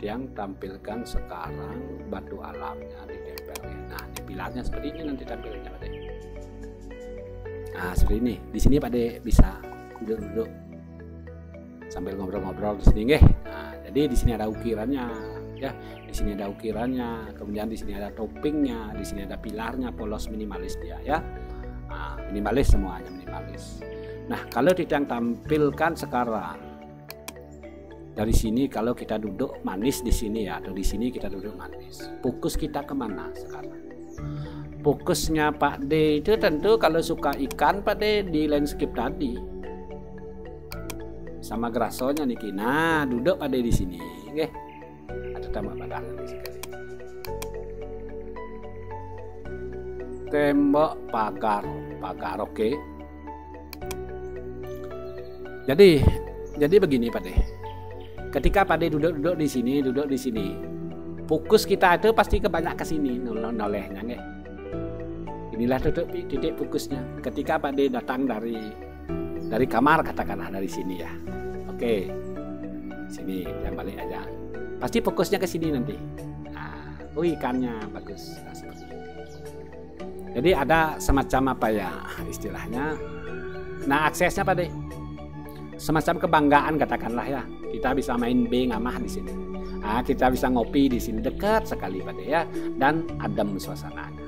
yang tampilkan sekarang batu alamnya ditempel. Nah di pilarnya seperti ini nanti tampilnya Pak De. Nah seperti ini, di sini Pak De bisa duduk sambil ngobrol-ngobrol di sini nggih. Nah jadi di sini ada ukirannya ya, di sini ada ukirannya, kemudian di sini ada toppingnya, di sini ada pilarnya, polos minimalis dia ya. Nah, minimalis semuanya minimalis. Nah kalau yang tampilkan sekarang dari sini, kalau kita duduk manis di sini ya, atau di sini kita duduk manis, fokus kita kemana sekarang? Fokusnya Pak D itu tentu kalau suka ikan Pak D di landscape tadi sama grasonya niki. Nah duduk Pak D di sini, oke? Ada tambah badan di sini. Tembok pagar oke. Jadi begini Pak De. Ketika Pak De duduk di sini, fokus kita itu pasti kebanyak ke sini nolehnya nggih. Inilah titik fokusnya. Ketika Pak De datang dari kamar katakanlah dari sini ya. Oke. Sini yang balik aja. Pasti fokusnya ke sini nanti. Nah, ikannya bagus. Nah, seperti itu. Jadi ada semacam apa ya istilahnya. Nah aksesnya Pak De, semacam kebanggaan katakanlah ya. Kita bisa main B ngamah di sini. Nah, kita bisa ngopi di sini, dekat sekali Pak De ya, dan adem suasananya.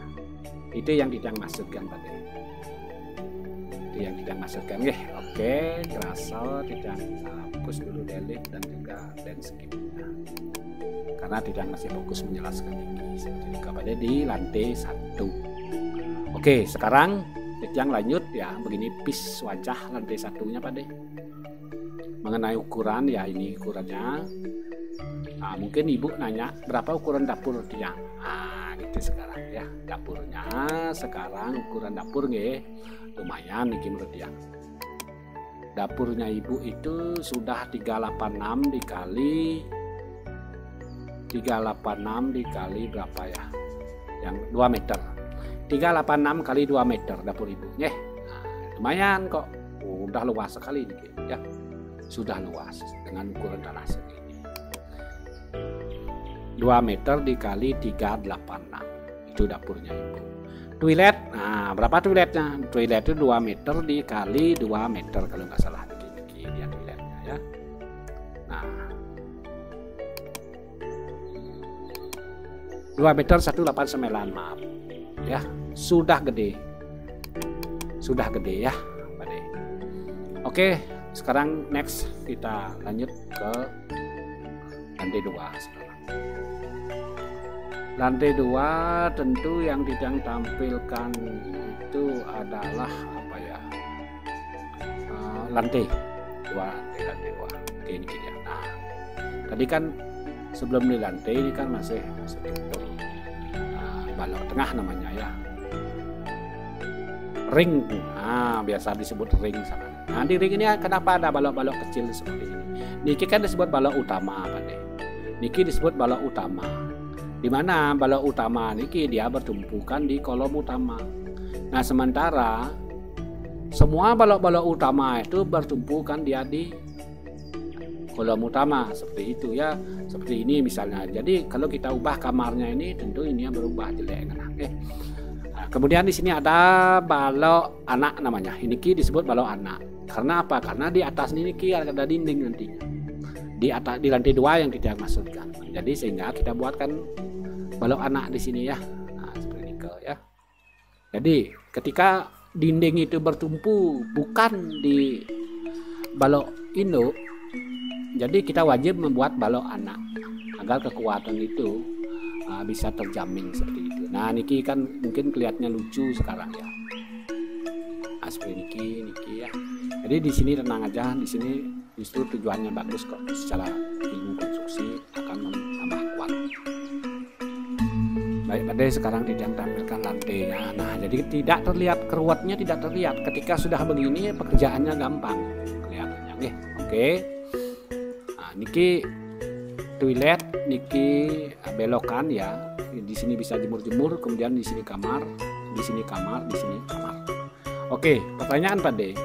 Itu yang tidak maksudkan Pak De. Itu yang tidak maksudkan nggih. Oke, graso tidak hapus dulu delete dan juga landscape. Karena tidak masih fokus menjelaskan ini seperti ini Pak De di lantai 1. Oke, sekarang yang lanjut ya, begini pis wajah lantai 1-nya Pak De. Mengenai ukuran ya, ini ukurannya. Nah, mungkin ibu nanya berapa ukuran dapur tiang. Nah, gitu sekarang ya. Dapurnya sekarang ukuran dapur nggih lumayan nih menurut tiang. Dapurnya ibu itu sudah 386 dikali berapa ya? Yang 2 meter. 386 kali 2 meter dapur ibu. Nah, lumayan kok. Udah luas sekali nih ya. Sudah luas dengan ukuran tanah segini. 2 meter dikali 386. Itu dapurnya ibu. Toilet, nah berapa toiletnya? Toilet itu 2 meter dikali 2 meter kalau nggak salah. Ini dia toiletnya ya. Nah 2 meter 189, maaf ya, sudah gede ya Pak De. Oke, sekarang next kita lanjut ke lantai 2 sekarang. Lantai 2 tentu yang tidak tampilkan itu adalah apa ya, lantai 2. Oke, ini dia. Nah tadi kan sebelum di lantai ini kan masih tutup. Balok tengah namanya ya, ring. Biasa disebut ring sana. Nah, di ring ini kenapa ada balok-balok kecil seperti ini? Niki kan disebut balok utama, Pak De. Niki disebut balok utama. Di mana balok utama niki dia bertumpukan di kolom utama. Nah, sementara semua balok-balok utama itu bertumpukan dia di kolom utama seperti itu ya, seperti ini misalnya. Jadi kalau kita ubah kamarnya ini tentu ini yang berubah jelek kan. Oke. Nah, kemudian di sini ada balok anak namanya. Ini disebut balok anak. Karena apa? Karena di atas ini ada dinding nantinya. Di lantai 2 yang kita maksudkan. Jadi sehingga kita buatkan balok anak di sini ya. Nah, seperti ini ya. Jadi ketika dinding itu bertumpu bukan di balok induk, jadi kita wajib membuat balok anak agar kekuatan itu bisa terjamin seperti itu. Nah, niki kan mungkin kelihatannya lucu sekarang ya. Nah, seperti niki ya. Jadi di sini tenang aja, di sini justru tujuannya bagus kok, secara ilmu konstruksi akan menambah kuat. Baik, Pak De, sekarang tidak tampilkan lantainya. Nah, jadi tidak terlihat keruatnya, tidak terlihat. Ketika sudah begini pekerjaannya gampang kelihatannya. Oke. Niki toilet, niki belokan ya. Di sini bisa jemur-jemur, kemudian di sini kamar, di sini kamar, di sini kamar. Oke, pertanyaan Pak De,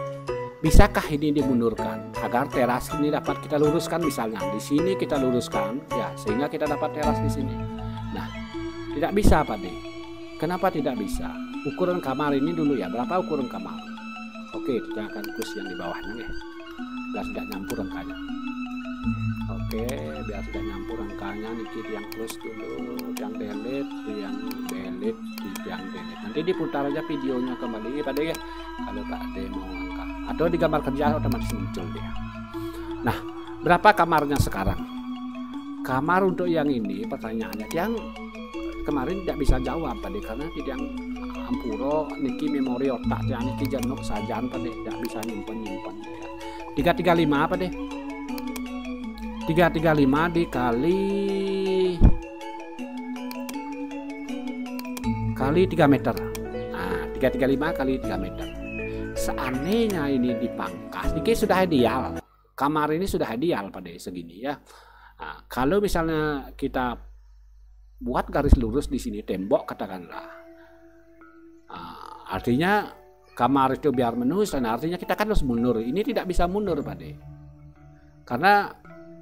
bisakah ini dimundurkan agar teras ini dapat kita luruskan misalnya? Di sini kita luruskan ya, sehingga kita dapat teras di sini. Nah, tidak bisa Pak De. Kenapa tidak bisa? Ukuran kamar ini dulu ya. Berapa ukuran kamar? Oke, kita akan kus yang di bawahnya ya. Biar tidak nyampur angkanya. Oke, biar tidak nyampur angkanya, niki yang close dulu, yang delete, yang delete, yang delete. Nanti diputar aja videonya kembali Pak De ya, kalau Pak De mau angkat. Atau di gambar kerja otomatis muncul dia. Nah, berapa kamarnya sekarang? Kamar untuk yang ini pertanyaannya, yang kemarin tidak bisa jawab Pak De, karena tidak ampuro niki memori otak, yang niki jenuk sajan Pak De, tidak bisa nyimpen ya. 335 Pak De. 335 dikali 3 meter. Nah, 335 kali 3 meter. Seandainya ini dipangkas, ini sudah ideal. Kamar ini sudah ideal pada segini ya. Nah, kalau misalnya kita buat garis lurus di sini tembok katakanlah. Artinya kamar itu biar menus, dan artinya kita kan harus mundur. Ini tidak bisa mundur Pak De.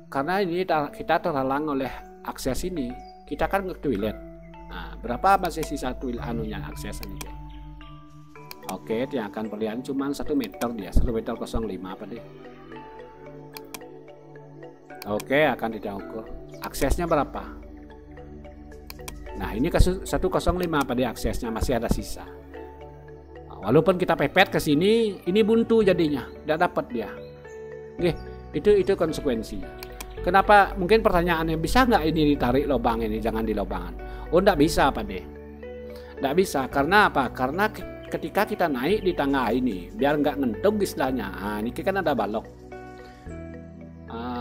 Karena ini kita terhalang oleh akses ini. Kita kan ke toilet. Nah, berapa masih sisa toilet akses ini? Oke, dia akan perlihatkan cuma 1 meter dia, 1 meter 05 Pak De. Oke, akan tidak ukur. Aksesnya berapa? Nah, ini ke 105 Pak De, aksesnya masih ada sisa. Walaupun kita pepet ke sini, ini buntu jadinya, tidak dapat dia. Oke, itu konsekuensinya. Kenapa? Mungkin pertanyaannya, bisa nggak ini ditarik lubang ini, jangan di lubangan? Oh, nggak bisa Pak De. Nggak bisa, karena apa? Karena ketika kita naik di tangga ini, biar nggak ngentung istilahnya. Nah, ini kan ada balok.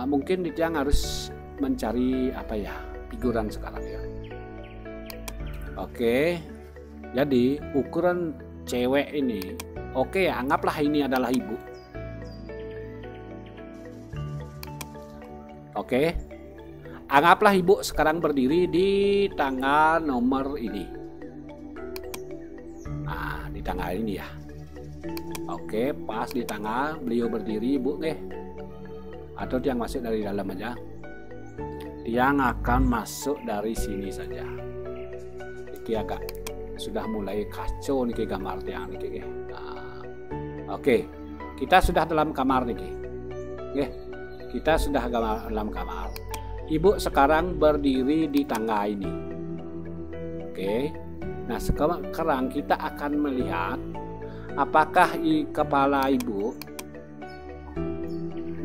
Mungkin Ditjang harus mencari apa ya, figuran sekarang ya. Oke, jadi ukuran cewek ini, oke, anggaplah ini adalah ibu. Oke, anggaplah ibu sekarang berdiri di tangga nomor ini. Nah, di tangga ini ya. Oke, pas di tangga beliau berdiri, ibu deh. Atau dia masuk dari dalam aja. Dia akan masuk dari sini saja. Ini agak sudah mulai kacau nih gambar tiang nih. Nah, oke, kita sudah dalam kamar nih. Oke. Kita sudah dalam kamar. Ibu sekarang berdiri di tangga ini. Oke. Nah, sekarang kita akan melihat apakah kepala ibu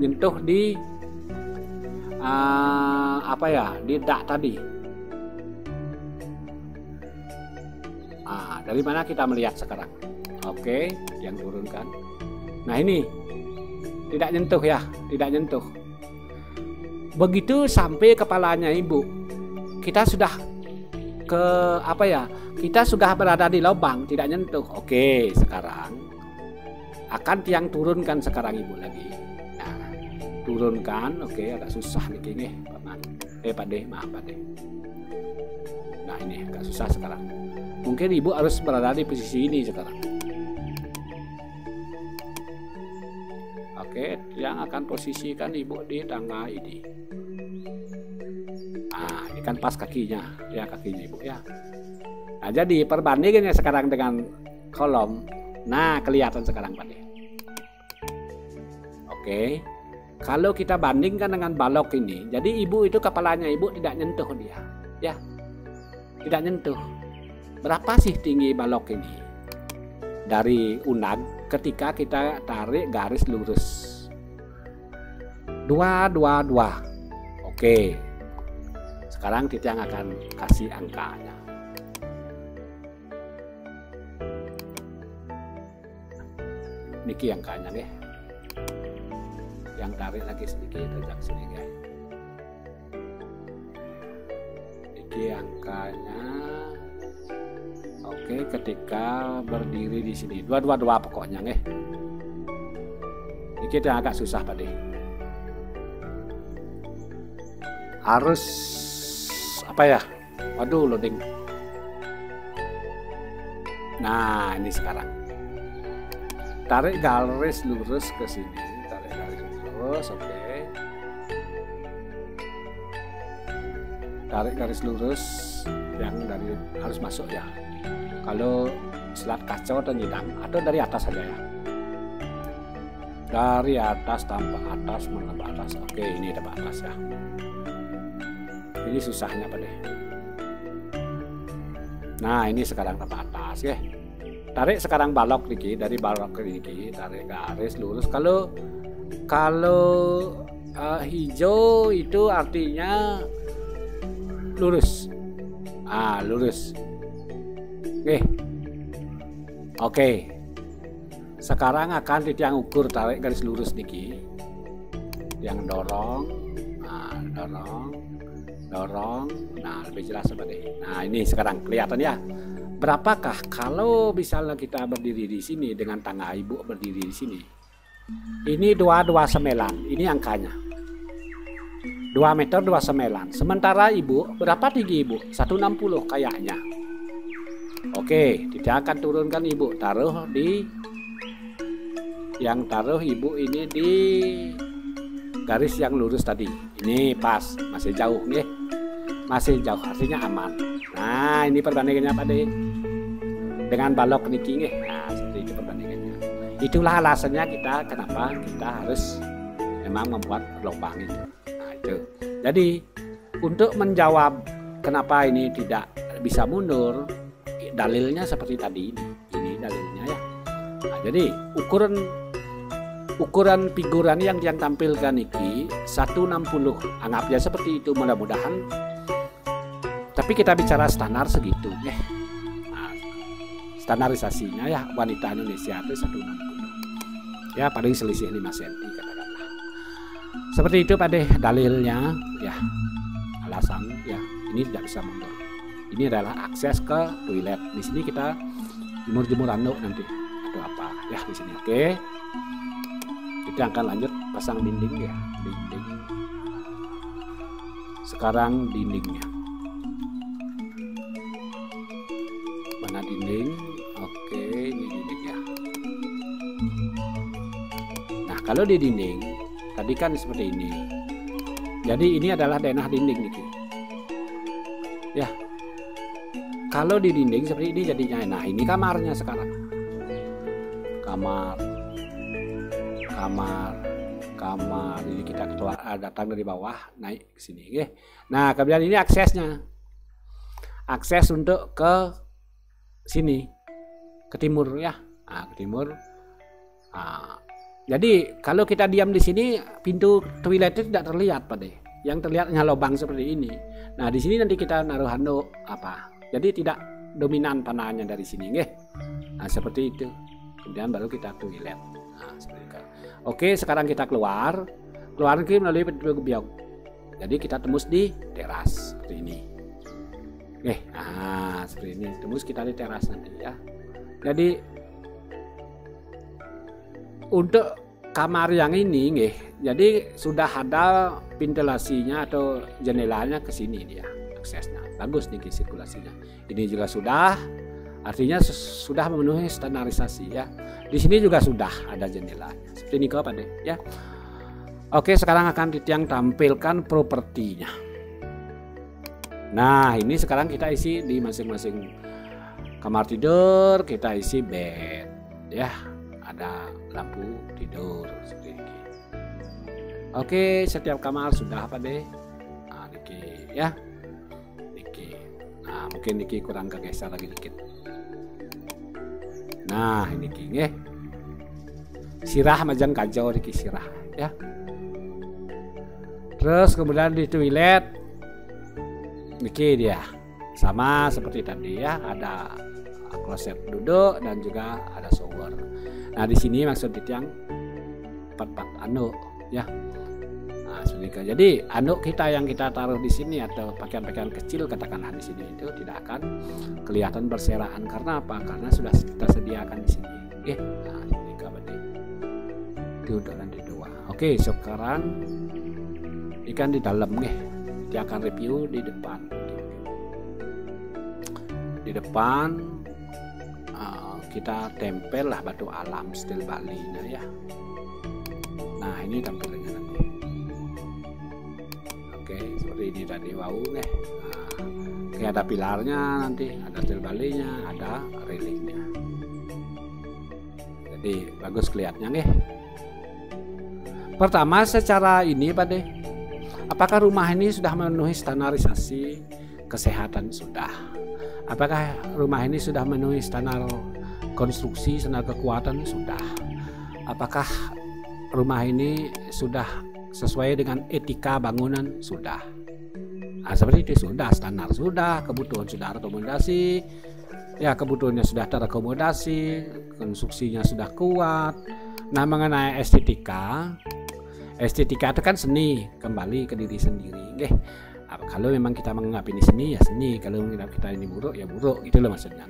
nyentuh di di dak tadi. Dari mana kita melihat sekarang? Oke, yang turunkan. Nah, ini tidak nyentuh ya, tidak nyentuh. begitu sampai kepalanya ibu, kita sudah ke apa ya? Kita sudah berada di lubang, tidak nyentuh. Oke, sekarang akan tiang turunkan sekarang ibu lagi. Nah, turunkan. Oke, agak susah nih kayaknya, Pak De, maaf Pak De. Nah, ini agak susah sekarang. Mungkin ibu harus berada di posisi ini sekarang. Oke, yang akan posisikan ibu di tangga ini. Nah, ini kan pas kakinya, ya kakinya ibu ya. Nah, jadi perbandingannya sekarang dengan kolom. Nah, kelihatan sekarang Pak De. Oke. Kalau kita bandingkan dengan balok ini, jadi ibu itu kepalanya ibu tidak nyentuh dia, ya. Tidak nyentuh. Berapa sih tinggi balok ini? Dari unag ketika kita tarik garis lurus. 222. Oke. Sekarang kita akan kasih angkanya. Niki angkanya deh. Yang tarik lagi sedikit, tajak sedikit. Niki angkanya. Oke, ketika berdiri di sini 222 pokoknya nih. Niki yang agak susah Pak De. Harus apa ya? Waduh, loading. Nah, ini sekarang. Tarik garis lurus ke sini, tarik garis lurus, oke. Tarik garis lurus yang dari harus masuk ya. Kalau selat kacau atau nyidam atau dari atas saja ya. Dari atas tambah atas menambah atas. Oke, ini tambah atas ya. Ini susahnya Pak De. Nah, ini sekarang tambah atas ya. Tarik sekarang balok niki, dari balok ke niki, tarik garis lurus. Kalau hijau itu artinya lurus. Lurus. Oke. Sekarang akan tiang ukur, tarik garis lurus niki. Yang dorong. Dorong. Nah, lebih jelas seperti. Nah, ini sekarang kelihatan ya. Berapakah kalau misalnya kita berdiri di sini dengan tangga ibu berdiri di sini? Ini 229, ini angkanya. 2 meter 29. Sementara ibu, berapa tinggi ibu? 160 kayaknya. Oke, tidak akan turunkan ibu, taruh di yang taruh ibu ini di garis yang lurus tadi. Ini pas, masih jauh nih. Masih jauh, artinya aman. Nah, ini perbandingannya Pak De. Dengan balok niki nih. Nah, seperti itu perbandingannya. Itulah alasannya kenapa kita harus memang membuat lubang itu. Nah, itu. Jadi, untuk menjawab kenapa ini tidak bisa mundur, dalilnya seperti tadi ini. Ini dalilnya ya. Nah, jadi ukuran figuran yang tampilkan niki 160. Anggapnya seperti itu, mudah-mudahan. Tapi kita bicara standar segitu ya. Nah, standarisasinya ya wanita Indonesia itu 160. Ya paling selisih 5 cm katakanlah. Seperti itu Pak De dalilnya ya. Alasan ya ini tidak bisa mundur. Ini adalah akses ke toilet. Di sini kita jemur anduk nanti atau apa ya di sini. Oke. Kita akan lanjut pasang dinding ya, dinding. Sekarang dindingnya. Mana dinding? Oke, ini dinding ya. Nah, kalau di dinding tadi kan seperti ini. Jadi ini adalah denah dinding nih. Ya. Kalau di dinding seperti ini jadinya. Nah, ini kamarnya sekarang. Kamar. Ini kita keluar, datang dari bawah naik ke sini. Nah, kemudian ini aksesnya. Akses untuk ke sini, ke timur ya. Nah, ke timur. Nah, jadi kalau kita diam di sini, pintu toilet itu tidak terlihat Pak De. Yang terlihat hanya lubang seperti ini. Nah, di sini nanti kita naruh handuk apa. Jadi tidak dominan panahnya dari sini, Nah, seperti itu. Kemudian baru kita toilet. Nah, seperti itu. Oke, sekarang kita keluar. Keluar melalui pintu gebyok. Jadi kita tembus di teras seperti ini. Seperti ini. Tembus kita di teras nanti ya. Jadi untuk kamar yang ini jadi sudah ada ventilasinya atau jendelanya ke sini dia aksesnya. Bagus nih sirkulasinya. Ini juga sudah, artinya sudah memenuhi standarisasi ya. Di sini juga sudah ada jendelanya. Seperti ini Pak deh ya. Oke, sekarang akan Titiang tampilkan propertinya. Nah, ini sekarang kita isi di masing-masing kamar tidur, kita isi bed ya. Ada lampu tidur seperti ini. Oke, setiap kamar sudah apa deh? Nah, Niki ya. Niki. Nah, mungkin Niki kurang kegeser lagi dikit. Nah, ini Niki nggih. Sirah majan kajau Niki sirah ya. Terus kemudian di toilet Niki dia sama seperti tadi ya, ada kloset duduk dan juga ada shower. Nah, di sini maksud Titiang 4 anduk ya. Nah, jadi anduk kita yang kita taruh di sini atau pakaian-pakaian kecil katakanlah di sini itu tidak akan kelihatan berserakan. Karena apa? Karena sudah kita sediakan di sini. Nah, ini berarti itu untuk lantai 2. Oke, sekarang ikan di dalam dia akan review di depan. Di depan kita tempel lah batu alam stil Bali nya ya. Nah, ini tampilannya nanti. Oke, seperti ini tadi ada pilarnya nanti, ada stil Bali nya, ada railingnya. Jadi bagus kelihatannya Pertama secara ini Pak deh, apakah rumah ini sudah memenuhi standarisasi kesehatan? Sudah. Apakah rumah ini sudah memenuhi standar konstruksi, standar kekuatan? Sudah. Apakah rumah ini sudah sesuai dengan etika bangunan? Sudah. Nah, seperti itu sudah, standar sudah, kebutuhan sudah akomodasi, ya kebutuhannya sudah terakomodasi, konstruksinya sudah kuat. Nah, mengenai estetika itu kan seni, kembali ke diri sendiri. Kalau memang kita menganggap ini seni ya seni, kalau menganggap kita ini buruk ya buruk, gitu loh maksudnya.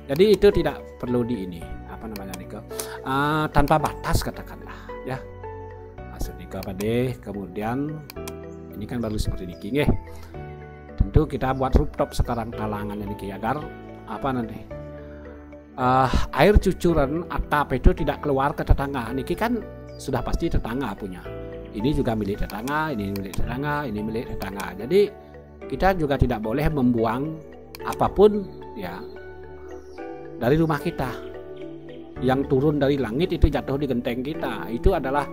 Jadi itu tidak perlu di ini tanpa batas katakanlah ya. Maksudnya kemudian ini kan baru seperti ini tentu kita buat rooftop sekarang talangan ini agar nanti air cucuran atap itu tidak keluar ke tetangga. Niki kan sudah pasti tetangga punya. Ini juga milik tetangga, ini milik tetangga, ini milik tetangga. Jadi kita juga tidak boleh membuang apapun ya dari rumah kita. Yang turun dari langit itu jatuh di genteng kita. Itu adalah,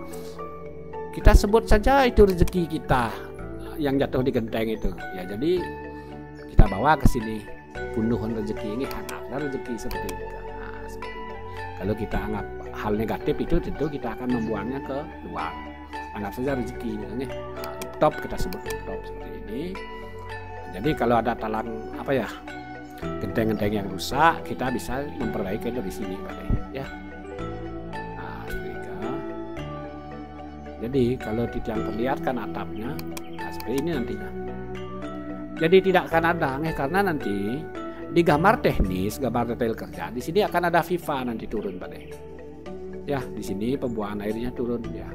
kita sebut saja itu rezeki kita yang jatuh di genteng itu. Ya, jadi kita bawa ke sini punduhan rezeki ini, ada rezeki seperti itu. Nah, seperti itu. Kalau kita anggap hal negatif itu tentu kita akan membuangnya ke luar. Anggap saja rezeki gitu rooftop, kita sebut rooftop seperti ini. Jadi kalau ada talang genteng-genteng yang rusak, kita bisa memperbaiki dari sini Pak ya. Nah, jadi kalau Titiang perlihatkan atapnya, seperti ini nantinya. Jadi tidak akan ada karena nanti di gambar teknis, gambar detail kerja, di sini akan ada pipa nanti turun Pak ya. Di sini pembuangan airnya turun ya.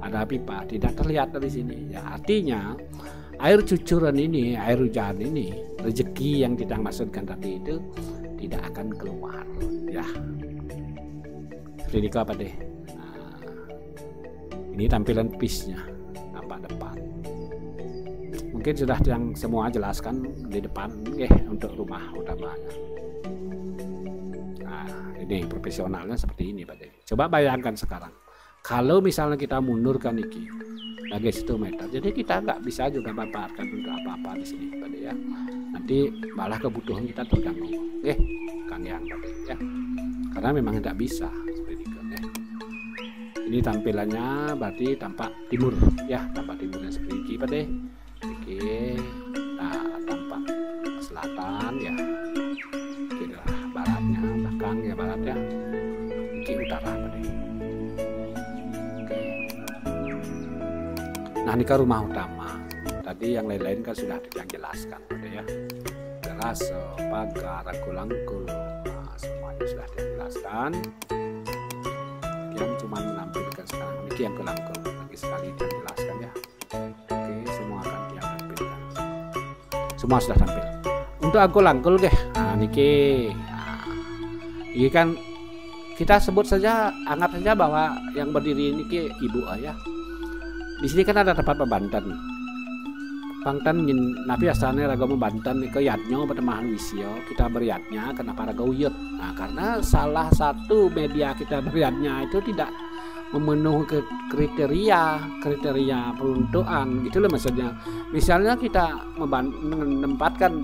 Ada pipa, tidak terlihat dari sini ya. Artinya air cucuran ini, air hujan ini, rezeki yang kita maksudkan tadi itu tidak akan keluar ya. Seperti itu apa deh. Nah, ini tampilan piece-nya nampak depan. Mungkin sudah yang semua jelaskan di depan untuk rumah utamanya. Nah, ini profesionalnya seperti ini Pak deh. Coba bayangkan sekarang. Kalau misalnya kita mundurkan iki lagi 1 meter, jadi kita nggak bisa juga manfaatkan untuk apa-apa di sini, Pak ya. Nanti malah kebutuhan kita terganggu, Kang Yang ya. Karena memang tidak bisa seperti itu. Ini tampilannya berarti tampak timur, ya, tampak timurnya seperti ini, Pak deh. Nah, tampak selatan ya. Kira baratnya, belakang ya barat ya. Ini utara, Pak deh. Nah, ini ke rumah utama. Tadi yang lain-lain kan sudah yang jelaskan ya. Geraso, pagar, rangkul-rangkul, semuanya sudah dijelaskan. Yang cuma menampilkan sekarang ini yang kelangkul lagi sekali dijelaskan ya. Oke, semua akan ditampilkan. Semua sudah tampil. Untuk angkul-angkul deh. Nah, niki. Ini kan kita sebut saja, anggap saja bahwa yang berdiri ini ibu ayah. Di sini kan ada tempat pembantan. Pangtan napi asalnya raga membantan ke yatnya pertemahan wisio kita beriatnya kenapa raga uyut. Nah, karena salah satu media kita beriatnya itu tidak memenuhi kriteria peruntukan gitu loh maksudnya. Misalnya kita menempatkan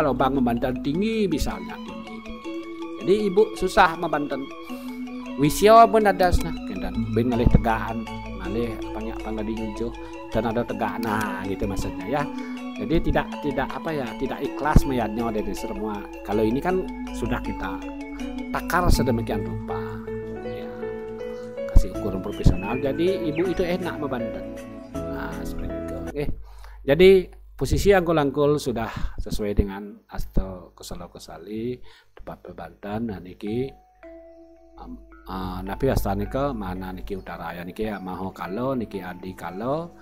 lubang membantan tinggi misalnya tinggi. Jadi ibu susah membantan. Wisio pun ada dan ben ngalih tegaan, ngalih panggadi hijau dan ada tegak, nah gitu maksudnya ya. Jadi tidak ikhlas melihatnya dari semua. Kalau ini kan sudah kita takar sedemikian rupa ya, kasih ukuran profesional, jadi ibu itu enak membantu. Nah seperti itu. Jadi posisi angkul-angkul sudah sesuai dengan asto kusala-kusali tempat pembantan. Nah niki napi astani ke mana niki utara ya, niki maho kalo, niki adi kalo.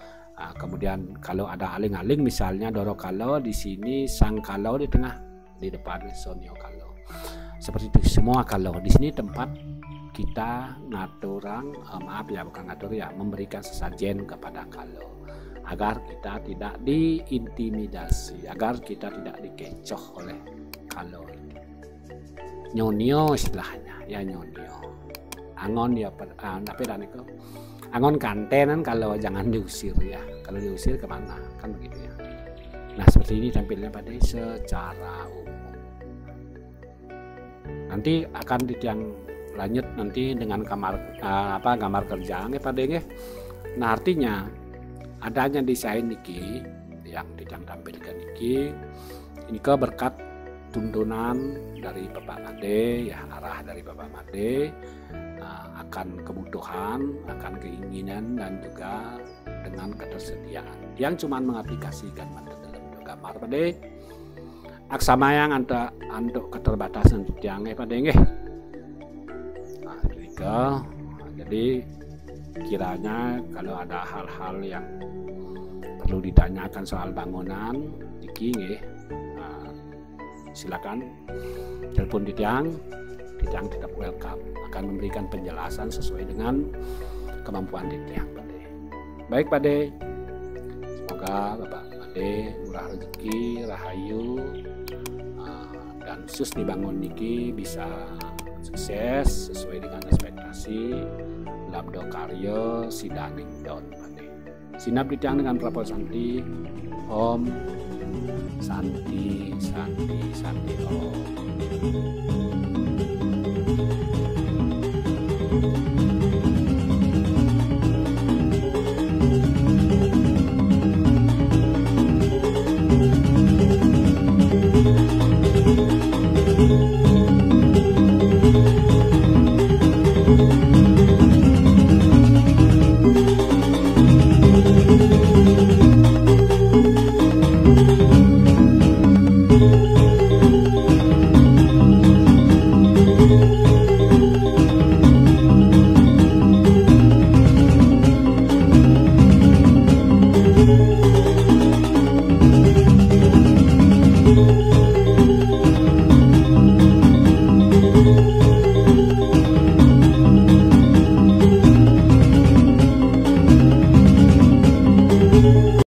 Kemudian kalau ada aling-aling misalnya doro kalo, di sini sang kalo, di tengah, di depan sonio kalo. Seperti itu semua kalo. Di sini tempat kita memberikan sesajen kepada kalo agar kita tidak diintimidasi, agar kita tidak dikecoh oleh kalo. Nyonio istilahnya ya, nyonio. Angon ya tapi dan itu angon kantenan kalau jangan diusir ya. Kalau diusir kemana kan begitu ya. Nah seperti ini tampilnya pada secara umum. Nanti akan yang lanjut nanti dengan gambar kerja pada ya. Nah artinya adanya desain niki yang tampilkan niki ini ke berkat tuntunan dari Bapak Made ya, arah dari Bapak Made akan kebutuhan, akan keinginan dan juga dengan ketersediaan yang cuma mengaplikasikan dalam gambar pada aksama yang untuk keterbatasan yang pada jadi kiranya kalau ada hal-hal yang perlu ditanyakan soal bangunan iki silakan telepon Ditang tetap welcome, akan memberikan penjelasan sesuai dengan kemampuan Ditang Pade. Baik Pade, semoga Bapak Pade murah rezeki, rahayu, dan sus dibangun niki bisa sukses sesuai dengan ekspektasi labdo karyo sidaning daun Pade. Sinap Ditang dengan Prabowo Santi, Om Santi Om.